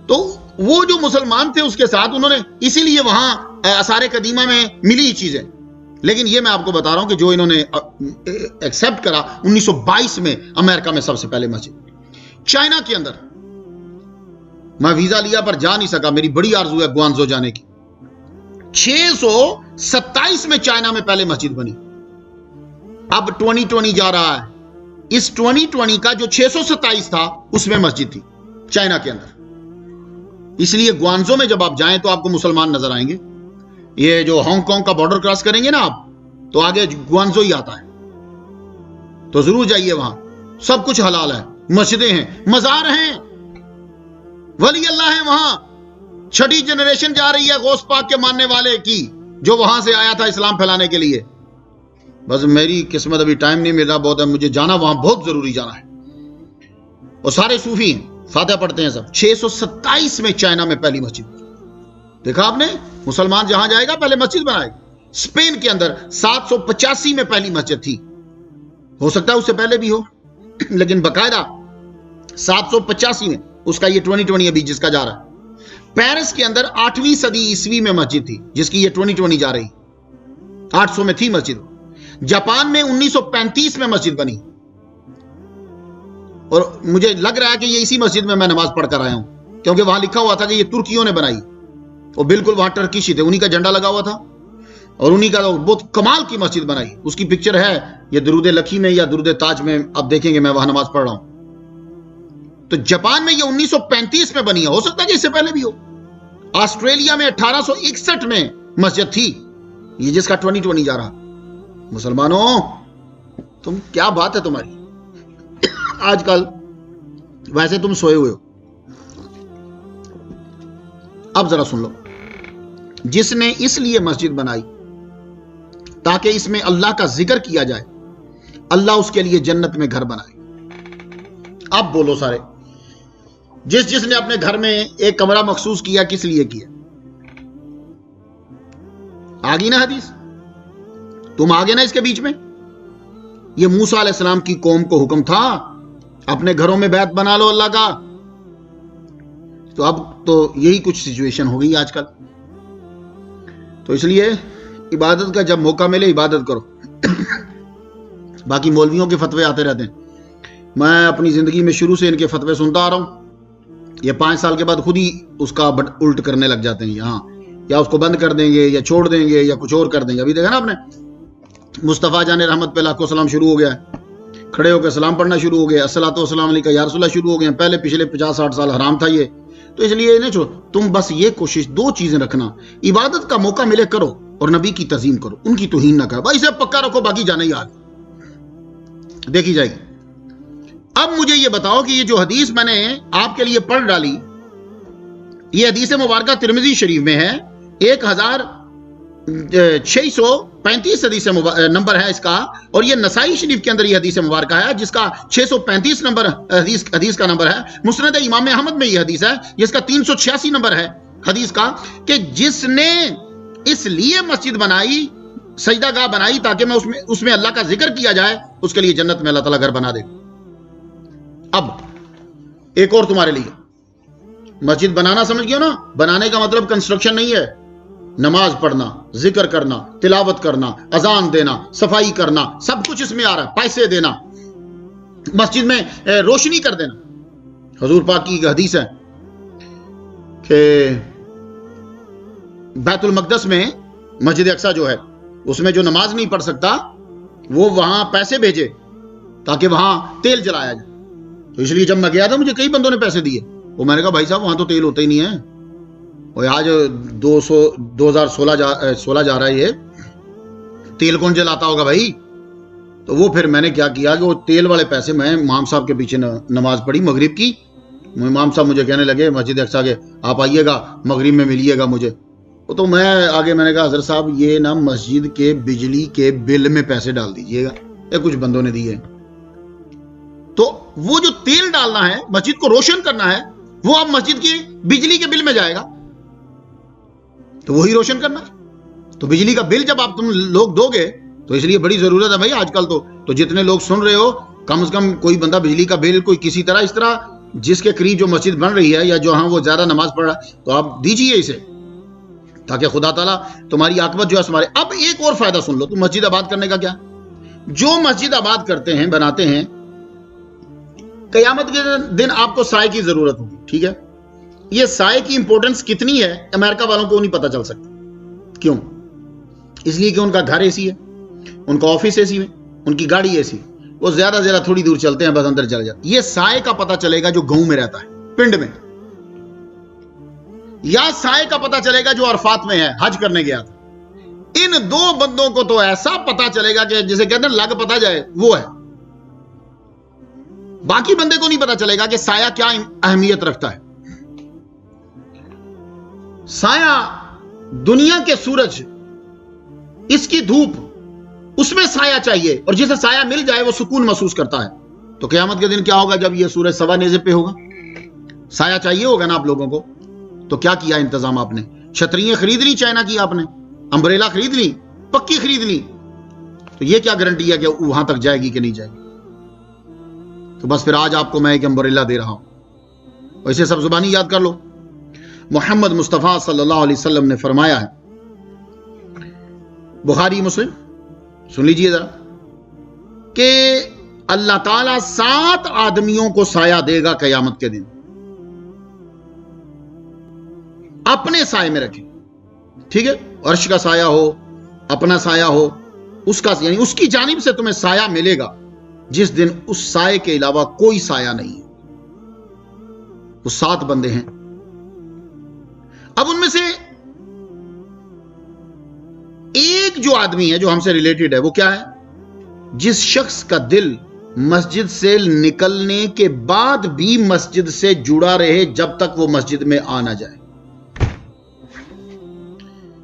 تو وہ جو مسلمان تھے اس کے ساتھ انہوں نے، اسی لیے وہاں آثار قدیمہ میں ملی چیزیں، لیکن یہ میں آپ کو بتا رہا ہوں کہ جو انہوں نے ایکسپٹ کرا 1922 میں امریکہ میں سب سے پہلے مسجد۔ چائنا کے اندر میں ویزا لیا پر جا نہیں سکا، میری بڑی آرزو ہے گوانزو جانے کی۔ 627 میں چائنا میں پہلے مسجد بنی، اب 2020 جا رہا ہے، اس 2020 کا جو 627 تھا اس میں مسجد تھی چائنا کے اندر۔ اس لیے گوانزو میں جب آپ جائیں تو آپ کو مسلمان نظر آئیں گے۔ یہ جو ہانگ کانگ کا بارڈر کراس کریں گے نا آپ، تو آگے گوانزو ہی آتا ہے، تو ضرور جائیے، وہاں سب کچھ حلال ہے، مسجدیں ہیں، مزار ہیں، ولی اللہ ہیں وہاں۔ 6ٹھی جنریشن جا رہی ہے غوث پاک کے ماننے والے کی، جو وہاں سے آیا تھا اسلام پھیلانے کے لیے۔ بس میری قسمت، ابھی ٹائم نہیں مل رہا بہت ہے، مجھے جانا وہاں بہت ضروری جانا ہے۔ اور سارے صوفی ہیں، فاتحہ پڑھتے ہیں سب۔ 627 میں چائنا میں پہلی مسجد، دیکھا آپ نے، مسلمان جہاں جائے گا پہلے مسجد بنائے گا۔ اسپین کے اندر 785 میں پہلی مسجد تھی، ہو سکتا ہے اس سے پہلے بھی ہو، لیکن باقاعدہ 785 میں، اس کا یہ 2020 ابھی جس کا جا رہا ہے۔ پیرس کے اندر 8ویں صدی عیسوی میں مسجد تھی، جس کی یہ 2020 جا رہی، 800 میں تھی مسجد۔ جاپان میں 1935 میں مسجد بنی، اور مجھے لگ رہا ہے کہ یہ اسی مسجد میں نماز پڑھ کر آیا ہوں، کیونکہ وہاں لکھا ہوا تھا کہ یہ ترکیوں نے بنائی، اور بالکل وہاں ٹرکش ہی تھے، انہی کا جھنڈا لگا ہوا تھا، اور انہی کا بہت کمال کی مسجد بنائی۔ اس کی پکچر ہے یہ درود لکھی میں یا درود تاج میں، آپ دیکھیں گے میں وہاں نماز پڑھ رہا ہوں۔ تو جاپان میں یہ 1935 میں بنی ہے، ہو سکتا ہے کہ اس سے پہلے بھی ہو۔ آسٹریلیا میں 1861 میں مسجد تھی، یہ جس کا 2020 جا رہا۔ مسلمانوں تم کیا بات ہے تمہاری، آج کل ویسے تم سوئے ہوئے ہو۔ اب ذرا سن لو، جس نے اس لیے مسجد بنائی تاکہ اس میں اللہ کا ذکر کیا جائے، اللہ اس کے لیے جنت میں گھر بنائے۔ اب بولو سارے، جس نے اپنے گھر میں ایک کمرہ مخصوص کیا، کس لیے کیا؟ آگی نا حدیث، تم آگے نا اس کے بیچ میں۔ یہ موسیٰ علیہ السلام کی قوم کو حکم تھا اپنے گھروں میں بیت بنا لو اللہ کا، تو اب تو یہی کچھ سچویشن ہو گئی آج کل۔ تو اس لیے عبادت کا جب موقع ملے عبادت کرو۔ باقی مولویوں کے فتوے آتے رہتے ہیں، میں اپنی زندگی میں شروع سے ان کے فتوے سنتا آ رہا ہوں، یہ 5 سال کے بعد خود ہی اس کا الٹ کرنے لگ جاتے ہیں، ہاں یا اس کو بند کر دیں گے یا چھوڑ دیں گے یا کچھ اور کر دیں گے۔ ابھی دیکھا نا آپ نے، مصطفیٰ جان رحمت پہ لاکھوں سلام شروع ہو گیا ہے، کھڑے ہو کے سلام پڑھنا شروع ہو گئے، الصلاۃ والسلام علیکہ یا رسول اللہ شروع ہو گئے. پہلے پچھلے 50-60 سال حرام تھا یہ. تو اس لیے نہیں چھوڑو، تم بس یہ کوشش 2 چیزیں رکھنا، عبادت کا موقع ملے کرو اور نبی کی تعظیم کرو، ان کی توہین نہ کرو. بھائی اسے پکا رکھو، باقی جانا ہی آگے دیکھی جائے گی. اب مجھے یہ بتاؤ کہ یہ جو حدیث میں نے آپ کے لیے پڑھ ڈالی، یہ حدیث مبارکہ ترمذی شریف میں ہے، 1635 حدیث نمبر ہے اس کا، اور یہ نسائی شریف کے اندر یہ حدیث مبارکہ ہے جس کا 635 نمبر حدیث کا نمبر ہے. مسند امام احمد میں یہ حدیث ہے جس کا 386 نمبر ہے حدیث کا، کہ جس نے اس لیے مسجد بنائی، سجدہ گاہ بنائی تاکہ میں اس میں اللہ کا ذکر کیا جائے، اس کے لیے جنت میں اللہ تعالیٰ گھر بنا دے. اب ایک اور تمہارے لیے، مسجد بنانا سمجھ گئے نا؟ بنانے کا مطلب کنسٹرکشن نہیں ہے، نماز پڑھنا، ذکر کرنا، تلاوت کرنا، اذان دینا، صفائی کرنا، سب کچھ اس میں آ رہا ہے. پیسے دینا، مسجد میں روشنی کر دینا. حضور پاک کی حدیث ہے کہ بیت المقدس میں مسجد اقصی جو ہے، اس میں جو نماز نہیں پڑھ سکتا وہ وہاں پیسے بھیجے تاکہ وہاں تیل جلایا جائے. تو اس لیے جب میں گیا تھا مجھے کئی بندوں نے پیسے دیے، وہ میں نے کہا بھائی صاحب وہاں تو تیل ہوتا ہی نہیں ہے، اور آج 2016 جا رہا ہے، یہ تیل کون جلاتا ہوگا بھائی؟ تو وہ پھر میں نے کیا کیا کہ وہ تیل والے پیسے میں امام صاحب کے پیچھے نماز پڑھی مغرب کی. امام صاحب مجھے کہنے لگے مسجد اقصی کے آپ آئیے گا مغرب میں ملیے گا مجھے. تو میں آگے میں نے کہا حضرت صاحب یہ نا مسجد کے بجلی کے بل میں پیسے ڈال دیجئے گا، یہ کچھ بندوں نے دیے. تو وہ جو تیل ڈالنا ہے، مسجد کو روشن کرنا ہے، وہ اب مسجد کی بجلی کے بل میں جائے گا، تو وہی روشن کرنا ہے. تو بجلی کا بل جب آپ تم لوگ دو گے تو اس لیے بڑی ضرورت ہے بھائی آج کل تو جتنے لوگ سن رہے ہو کم از کم کوئی بندہ بجلی کا بل کوئی کسی طرح اس طرح جس کے قریب جو مسجد بن رہی ہے یا جو ہاں وہ زیادہ نماز پڑھ رہا ہے تو آپ دیجئے اسے، تاکہ خدا تعالیٰ تمہاری عاقبت جو ہے سنوارے. اب ایک اور فائدہ سن لو. تو مسجد آباد کرنے کا کیا؟ جو مسجد آباد کرتے ہیں، بناتے ہیں، قیامت کے دن آپ کو سائے کی ضرورت ہوگی. ٹھیک ہے، یہ سائے کی امپورٹنس کتنی ہے امریکہ والوں کو نہیں پتا چل سکتا. کیوں؟ اس لیے کہ ان کا گھر اے سی ہے، ان کا آفس اے سی ہے، ان کی گاڑی اے سی، وہ زیادہ تھوڑی دور چلتے ہیں بس اندر چل جاتے. یہ سائے کا پتا چلے گا جو گاؤں میں رہتا ہے، پنڈ میں، یا سائے کا پتا چلے گا جو عرفات میں ہے، حج کرنے گیا تھا. ان 2 بندوں کو تو ایسا پتا چلے گا کہ جسے کہتے ہیں لگ پتا جائے وہ ہے. باقی بندے کو نہیں پتا چلے گا کہ سایہ کیا اہمیت رکھتا ہے. سایہ دنیا کے سورج، اس کی دھوپ، اس میں سایہ چاہیے، اور جسے سایہ مل جائے وہ سکون محسوس کرتا ہے. تو قیامت کے دن کیا ہوگا جب یہ سورج سوا نیزے پہ ہوگا؟ سایہ چاہیے ہوگا نا آپ لوگوں کو. تو کیا کیا انتظام آپ نے؟ چھتریاں خرید لی چائنا کی، آپ نے امبریلا خرید لی، پکی خرید لی. تو یہ کیا گارنٹی ہے کہ وہاں تک جائے گی کہ نہیں جائے گی؟ تو بس پھر آج آپ کو میں ایک امبریلا دے رہا ہوں، ویسے سب زبانی یاد کر لو. محمد مصطفیٰ صلی اللہ علیہ وسلم نے فرمایا ہے، بخاری مسلم، سن لیجئے ذرا، کہ اللہ تعالیٰ 7 آدمیوں کو سایہ دے گا قیامت کے دن. اپنے سائے میں رکھیں، ٹھیک ہے؟ عرش کا سایہ ہو، اپنا سایہ ہو، اس کا یعنی اس کی جانب سے تمہیں سایہ ملے گا جس دن اس سائے کے علاوہ کوئی سایہ نہیں ہے. وہ 7 بندے ہیں. اب ان میں سے ایک جو آدمی ہے جو ہم سے ریلیٹڈ ہے، وہ کیا ہے؟ جس شخص کا دل مسجد سے نکلنے کے بعد بھی مسجد سے جڑا رہے جب تک وہ مسجد میں آ نہ جائے.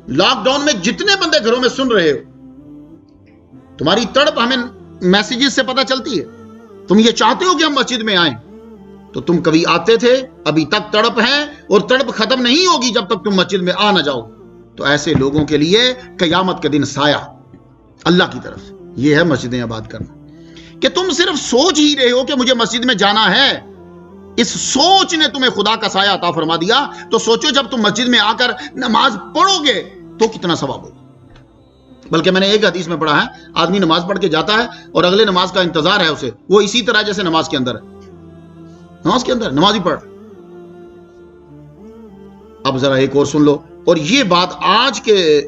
لاک ڈاؤن میں جتنے بندے گھروں میں سن رہے ہو، تمہاری تڑپ ہمیں میسیجز سے پتہ چلتی ہے. تم یہ چاہتے ہو کہ ہم مسجد میں آئیں، تو تم کبھی آتے تھے، ابھی تک تڑپ ہے، اور تڑپ ختم نہیں ہوگی جب تک تم مسجد میں آ نہ جاؤ. تو ایسے لوگوں کے لیے قیامت کے دن سایہ اللہ کی طرف سے، یہ ہے مسجدیں آباد کرنا. کہ تم صرف سوچ ہی رہے ہو کہ مجھے مسجد میں جانا ہے، اس سوچ نے تمہیں خدا کا سایہ عطا فرما دیا. تو سوچو جب تم مسجد میں آ کر نماز پڑھو گے تو کتنا ثواب ہوگا. بلکہ میں نے ایک حدیث میں پڑھا ہے، آدمی نماز پڑھ کے جاتا ہے اور اگلے نماز کا انتظار ہے اسے، وہ اسی طرح جیسے نماز کے اندر ہے، نماز کے اندر نماز ہی پڑھ. اب ذرا ایک اور سن لو، اور یہ بات آج کے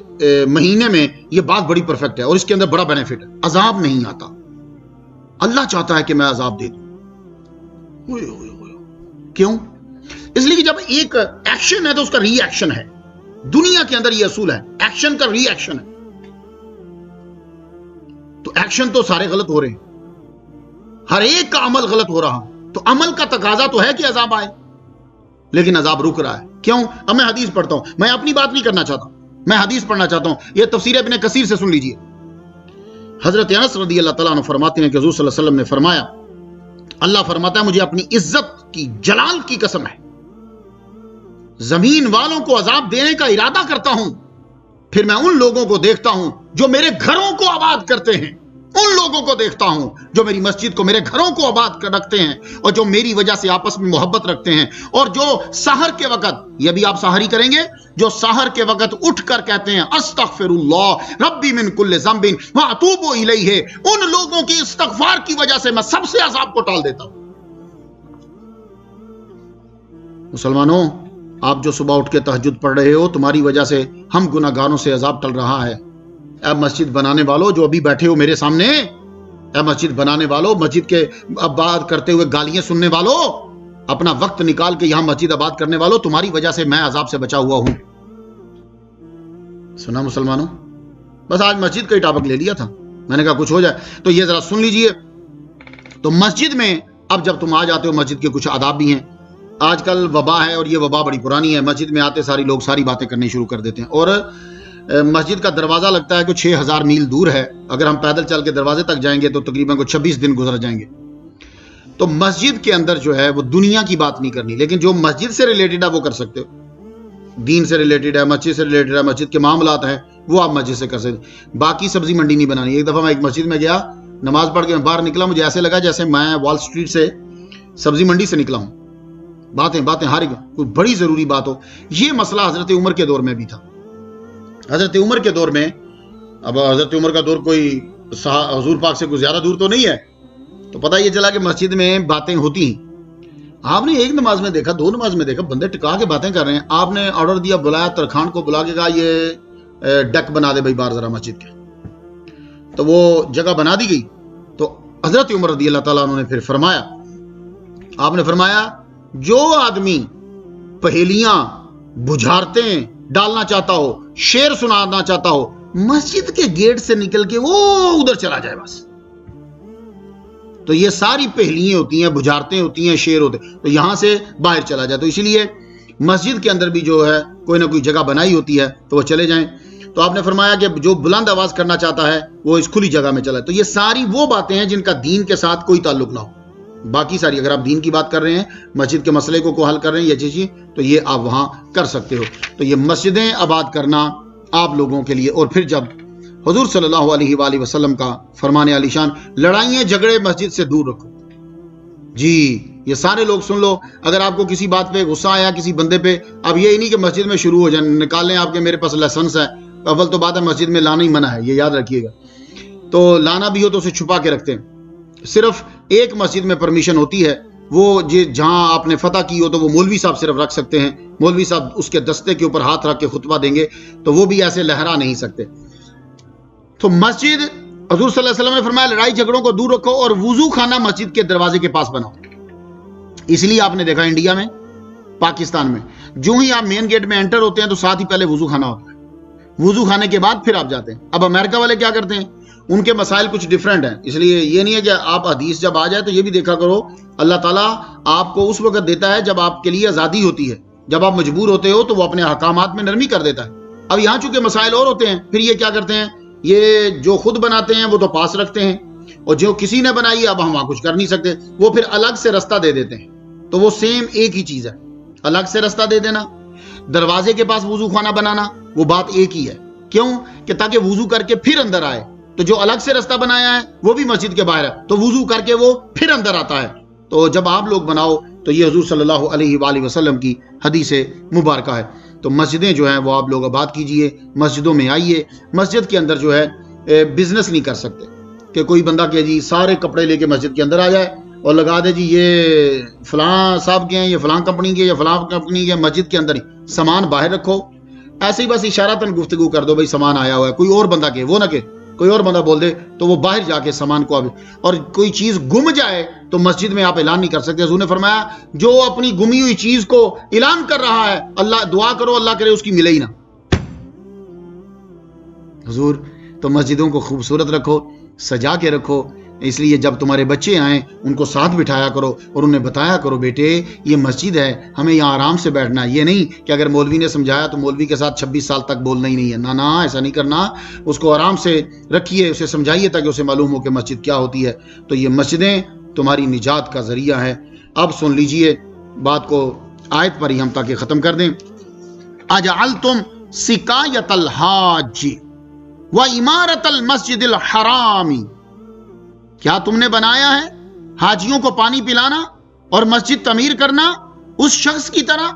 مہینے میں یہ بات بڑی پرفیکٹ ہے اور اس کے اندر بڑا بینیفٹ ہے. عذاب نہیں آتا، اللہ چاہتا ہے کہ میں عذاب دے دوں. کیوں؟ اس لیے کہ جب ایک ایکشن ہے تو اس کا ری ایکشن ہے. دنیا کے اندر یہ اصول ہے، ایکشن کا ری ایکشن ہے. تو ایکشن تو سارے غلط ہو رہے ہیں، ہر ایک کا عمل غلط ہو رہا، تو عمل کا تقاضا تو ہے کہ عذاب آئے، لیکن عذاب رک رہا ہے. کیوں؟ اب میں حدیث پڑھتا ہوں، میں اپنی بات نہیں کرنا چاہتا، میں حدیث پڑھنا چاہتا ہوں. یہ تفسیر ابن کثیر سے سن لیجئے. حضرت انس رضی اللہ تعالیٰ عنہ فرماتے ہیں کہ حضور صلی اللہ علیہ وسلم نے فرمایا، اللہ فرماتا ہے مجھے اپنی عزت کی جلال کی قسم ہے، زمین والوں کو عذاب دینے کا ارادہ کرتا ہوں، پھر میں ان لوگوں کو دیکھتا ہوں جو میرے گھروں کو آباد کرتے ہیں، ان لوگوں کو دیکھتا ہوں جو میری مسجد کو، میرے گھروں کو آباد کر رکھتے ہیں، اور جو میری وجہ سے آپس میں محبت رکھتے ہیں، اور جو سحر کے وقت، یہ بھی آپ سحری کریں گے، جو سحر کے وقت اٹھ کر کہتے ہیں استغفر اللہ ربی من کل ذنب واتوب الیہ، ان لوگوں کی استغفار کی وجہ سے میں سب سے عذاب کو ٹال دیتا ہوں. مسلمانوں، آپ جو صبح اٹھ کے تہجد پڑھ رہے ہو، تمہاری وجہ سے ہم گناہگاروں سے عذاب ٹل رہا ہے. اے مسجد بنانے والو جو ابھی بیٹھے ہو میرے سامنے، اے مسجد بنانے والو، مسجد کے آباد کرتے ہوئے گالیاں سننے والو، اپنا وقت نکال کے یہاں مسجد آباد کرنے والو، تمہاری وجہ سے میں عذاب سے بچا ہوا ہوں. سنا مسلمانوں؟ بس آج مسجد کا ہی ٹاپک لے لیا تھا، میں نے کہا کچھ ہو جائے تو یہ ذرا سن لیجئے. تو مسجد میں اب جب تم آ جاتے ہو، مسجد کے کچھ آداب بھی ہیں. آج کل وبا ہے، اور یہ وبا بڑی پرانی ہے. مسجد میں آتے ساری لوگ ساری باتیں کرنی شروع کر دیتے ہیں، اور مسجد کا دروازہ لگتا ہے کہ 6000 میل دور ہے. اگر ہم پیدل چل کے دروازے تک جائیں گے تو تقریباً 26 دن گزر جائیں گے. تو مسجد کے اندر جو ہے وہ دنیا کی بات نہیں کرنی، لیکن جو مسجد سے ریلیٹڈ ہے وہ کر سکتے ہو. دین سے ریلیٹڈ ہے، مسجد سے ریلیٹڈ ہے، مسجد کے معاملات ہیں، وہ آپ مسجد سے کر سکتے. باقی سبزی منڈی نہیں بنانی. ایک دفعہ میں ایک مسجد میں گیا، نماز پڑھ کے میں باہر نکلا، مجھے ایسے لگا جیسے میں وال سٹریٹ سے سبزی منڈی سے نکلا ہوں. باتیں ہر کوئی بڑی ضروری بات ہو. یہ مسئلہ حضرت عمر کے دور میں بھی تھا. حضرت عمر کے دور میں، اب حضرت عمر کا دور کوئی حضور پاک سے کوئی زیادہ دور تو نہیں ہے، تو پتہ یہ چلا کہ مسجد میں باتیں ہوتی ہیں. آپ نے ایک نماز میں دیکھا، 2 نماز میں دیکھا، بندے ٹکا کے باتیں کر رہے ہیں. آپ نے آرڈر دیا، بلایا ترخان کو، بلا کے کہا یہ ڈیک بنا دے بھائی باہر ذرا مسجد کے. تو وہ جگہ بنا دی گئی. تو حضرت عمر رضی اللہ تعالیٰ عنہ نے پھر فرمایا، آپ نے فرمایا جو آدمی پہیلیاں، بجھارتیں ڈالنا چاہتا ہو، شعر سنانا چاہتا ہو، مسجد کے گیٹ سے نکل کے وہ ادھر چلا جائے بس. تو یہ ساری پہلیاں ہوتی ہیں، بجھارتیں ہوتی ہیں، شعر ہوتے ہیں، تو یہاں سے باہر چلا جائے. تو اسی لیے مسجد کے اندر بھی جو ہے کوئی نہ کوئی جگہ بنائی ہوتی ہے تو وہ چلے جائیں. تو آپ نے فرمایا کہ جو بلند آواز کرنا چاہتا ہے وہ اس کھلی جگہ میں چلا. تو یہ ساری وہ باتیں ہیں جن کا دین کے ساتھ کوئی تعلق نہ ہو. باقی ساری اگر آپ دین کی بات کر رہے ہیں، مسجد کے مسئلے کو حل کر رہے ہیں یا چیز، تو یہ آپ وہاں کر سکتے ہو. تو یہ مسجدیں آباد کرنا آپ لوگوں کے لیے. اور پھر جب حضور صلی اللہ علیہ وآلہ وسلم کا فرمان عالی شان، لڑائیاں جھگڑے مسجد سے دور رکھو. جی یہ سارے لوگ سن لو. اگر آپ کو کسی بات پہ غصہ آیا کسی بندے پہ، اب یہ نہیں کہ مسجد میں شروع ہو جائیں، نکال لیں آپ کے میرے پاس لائسنس ہے. اول تو بات ہے مسجد میں لانا ہی منع ہے، یہ یاد رکھیے گا. تو لانا بھی ہو تو اسے چھپا کے رکھتے ہیں. صرف ایک مسجد میں پرمیشن ہوتی ہے، وہ جہاں آپ نے فتح کی ہو تو وہ مولوی صاحب صرف رکھ سکتے ہیں. مولوی صاحب اس کے دستے کے اوپر ہاتھ رکھ کے خطبہ دیں گے، تو وہ بھی ایسے لہرا نہیں سکتے. تو مسجد، حضور صلی اللہ علیہ وسلم نے فرمایا لڑائی جھگڑوں کو دور رکھو اور وضو خانہ مسجد کے دروازے کے پاس بناؤ. اس لیے آپ نے دیکھا انڈیا میں، پاکستان میں، جو ہی آپ مین گیٹ میں انٹر ہوتے ہیں تو ساتھ ہی پہلے وضو خانہ ہوتا ہے. وضو خانے کے بعد پھر آپ جاتے ہیں. اب امریکہ والے کیا کرتے ہیں، ان کے مسائل کچھ ڈیفرنٹ ہیں. اس لیے یہ نہیں ہے کہ آپ حدیث جب آ جائے تو یہ بھی دیکھا کرو، اللہ تعالیٰ آپ کو اس وقت دیتا ہے جب آپ کے لیے آزادی ہوتی ہے. جب آپ مجبور ہوتے ہو تو وہ اپنے احکامات میں نرمی کر دیتا ہے. اب یہاں چونکہ مسائل اور ہوتے ہیں، پھر یہ کیا کرتے ہیں، یہ جو خود بناتے ہیں وہ تو پاس رکھتے ہیں، اور جو کسی نے بنائی ہے اب ہم وہاں کچھ کر نہیں سکتے، وہ پھر الگ سے رستہ دے دیتے ہیں. تو وہ سیم ایک ہی چیز ہے، الگ سے رستہ دے دینا، دروازے کے پاس وضو خانہ بنانا، وہ بات ایک ہی ہے. کیوں؟ کہ تاکہ وضو کر کے پھر اندر آئے. تو جو الگ سے رستہ بنایا ہے وہ بھی مسجد کے باہر ہے، تو وضو کر کے وہ پھر اندر آتا ہے. تو جب آپ لوگ بناؤ تو یہ حضور صلی اللہ علیہ وآلہ وسلم کی حدیث مبارکہ ہے. تو مسجدیں جو ہیں وہ آپ لوگ آباد کیجئے، مسجدوں میں آئیے. مسجد کے اندر جو ہے بزنس نہیں کر سکتے کہ کوئی بندہ کہ جی سارے کپڑے لے کے مسجد کے اندر آ جائے اور لگا دے جی یہ فلاں صاحب کے ہیں، یہ فلاں کمپنی کے، یا فلاں کمپنی کے. مسجد کے اندر ہی سامان باہر رکھو، ایسے ہی بس اشارتاً گفتگو کر دو بھائی سامان آیا ہوا ہے، کوئی اور بندہ کہ وہ نہ کہ کوئی اور بندہ بول دے تو وہ باہر جا کے سامان کو اور کوئی چیز گم جائے تو مسجد میں آپ اعلان نہیں کر سکتے. حضور نے فرمایا جو اپنی گمی ہوئی چیز کو اعلان کر رہا ہے اللہ دعا کرو اللہ کرے اس کی ملے ہی نہ. حضور تو مسجدوں کو خوبصورت رکھو, سجا کے رکھو, اس لیے جب تمہارے بچے آئیں ان کو ساتھ بٹھایا کرو اور انہیں بتایا کرو بیٹے یہ مسجد ہے, ہمیں یہاں آرام سے بیٹھنا ہے. یہ نہیں کہ اگر مولوی نے سمجھایا تو مولوی کے ساتھ 26 سال تک بولنا ہی نہیں ہے. نہ ایسا نہیں کرنا, اس کو آرام سے رکھیے, اسے سمجھائیے تاکہ اسے معلوم ہو کہ مسجد کیا ہوتی ہے. تو یہ مسجدیں تمہاری نجات کا ذریعہ ہے. اب سن لیجئے بات کو آیت پر ہی ہم تاکہ ختم کر دیں. اجعلتم سقایۃ الحاج وعمارۃ المسجد الحرام, کیا تم نے بنایا ہے حاجیوں کو پانی پلانا اور مسجد تعمیر کرنا اس شخص کی طرح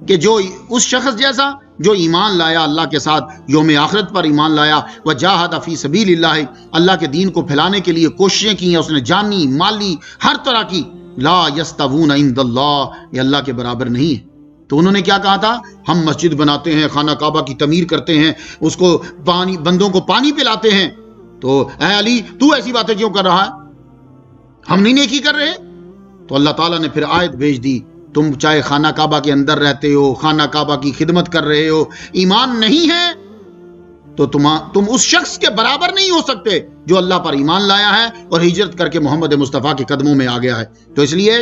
کہ جو اس شخص جیسا جو ایمان لایا اللہ کے ساتھ, یوم آخرت پر ایمان لایا, وجاہد فی سبیل اللہ, اللہ کے دین کو پھیلانے کے لیے کوششیں کی ہیں اس نے, جانی مالی ہر طرح کی. لا یستوون عند اللہ, یہ اللہ کے برابر نہیں ہے. تو انہوں نے کیا کہا تھا, ہم مسجد بناتے ہیں, خانہ کعبہ کی تعمیر کرتے ہیں, اس کو پانی بندوں کو پانی پلاتے ہیں. تو اے علی تو ایسی باتیں کیوں کر رہا ہے, ہم نہیں نیکی کر رہے. تو اللہ تعالیٰ نے پھر آیت بھیج دی, تم چاہے خانہ کعبہ کے اندر رہتے ہو, خانہ کعبہ کی خدمت کر رہے ہو, ایمان نہیں ہے تو تم اس شخص کے برابر نہیں ہو سکتے جو اللہ پر ایمان لایا ہے اور ہجرت کر کے محمد مصطفیٰ کے قدموں میں آ گیا ہے. تو اس لیے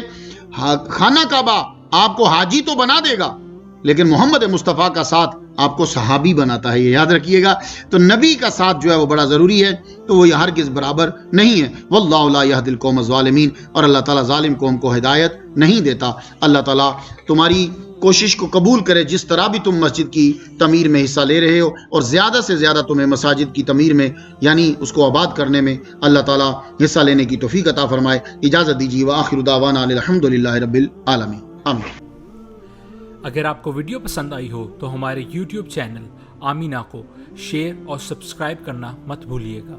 خانہ کعبہ آپ کو حاجی تو بنا دے گا لیکن محمد مصطفیٰ کا ساتھ آپ کو صحابی بناتا ہے, یہ یاد رکھیے گا. تو نبی کا ساتھ جو ہے وہ بڑا ضروری ہے, تو وہ ہرگز برابر نہیں ہے. واللہ لا یہدی القوم الظالمین, اور اللہ تعالیٰ ظالم قوم کو ہدایت نہیں دیتا. اللہ تعالیٰ تمہاری کوشش کو قبول کرے, جس طرح بھی تم مسجد کی تعمیر میں حصہ لے رہے ہو, اور زیادہ سے زیادہ تمہیں مساجد کی تعمیر میں یعنی اس کو آباد کرنے میں اللہ تعالیٰ حصہ لینے کی توفیق عطا فرمائے. اجازت دیجیے, وآخر دعوانا الحمدللہ رب العالمین, آمین. اگر آپ کو ویڈیو پسند آئی ہو تو ہمارے YouTube چینل آمینہ کو شیئر اور سبسکرائب کرنا مت بھولیے گا.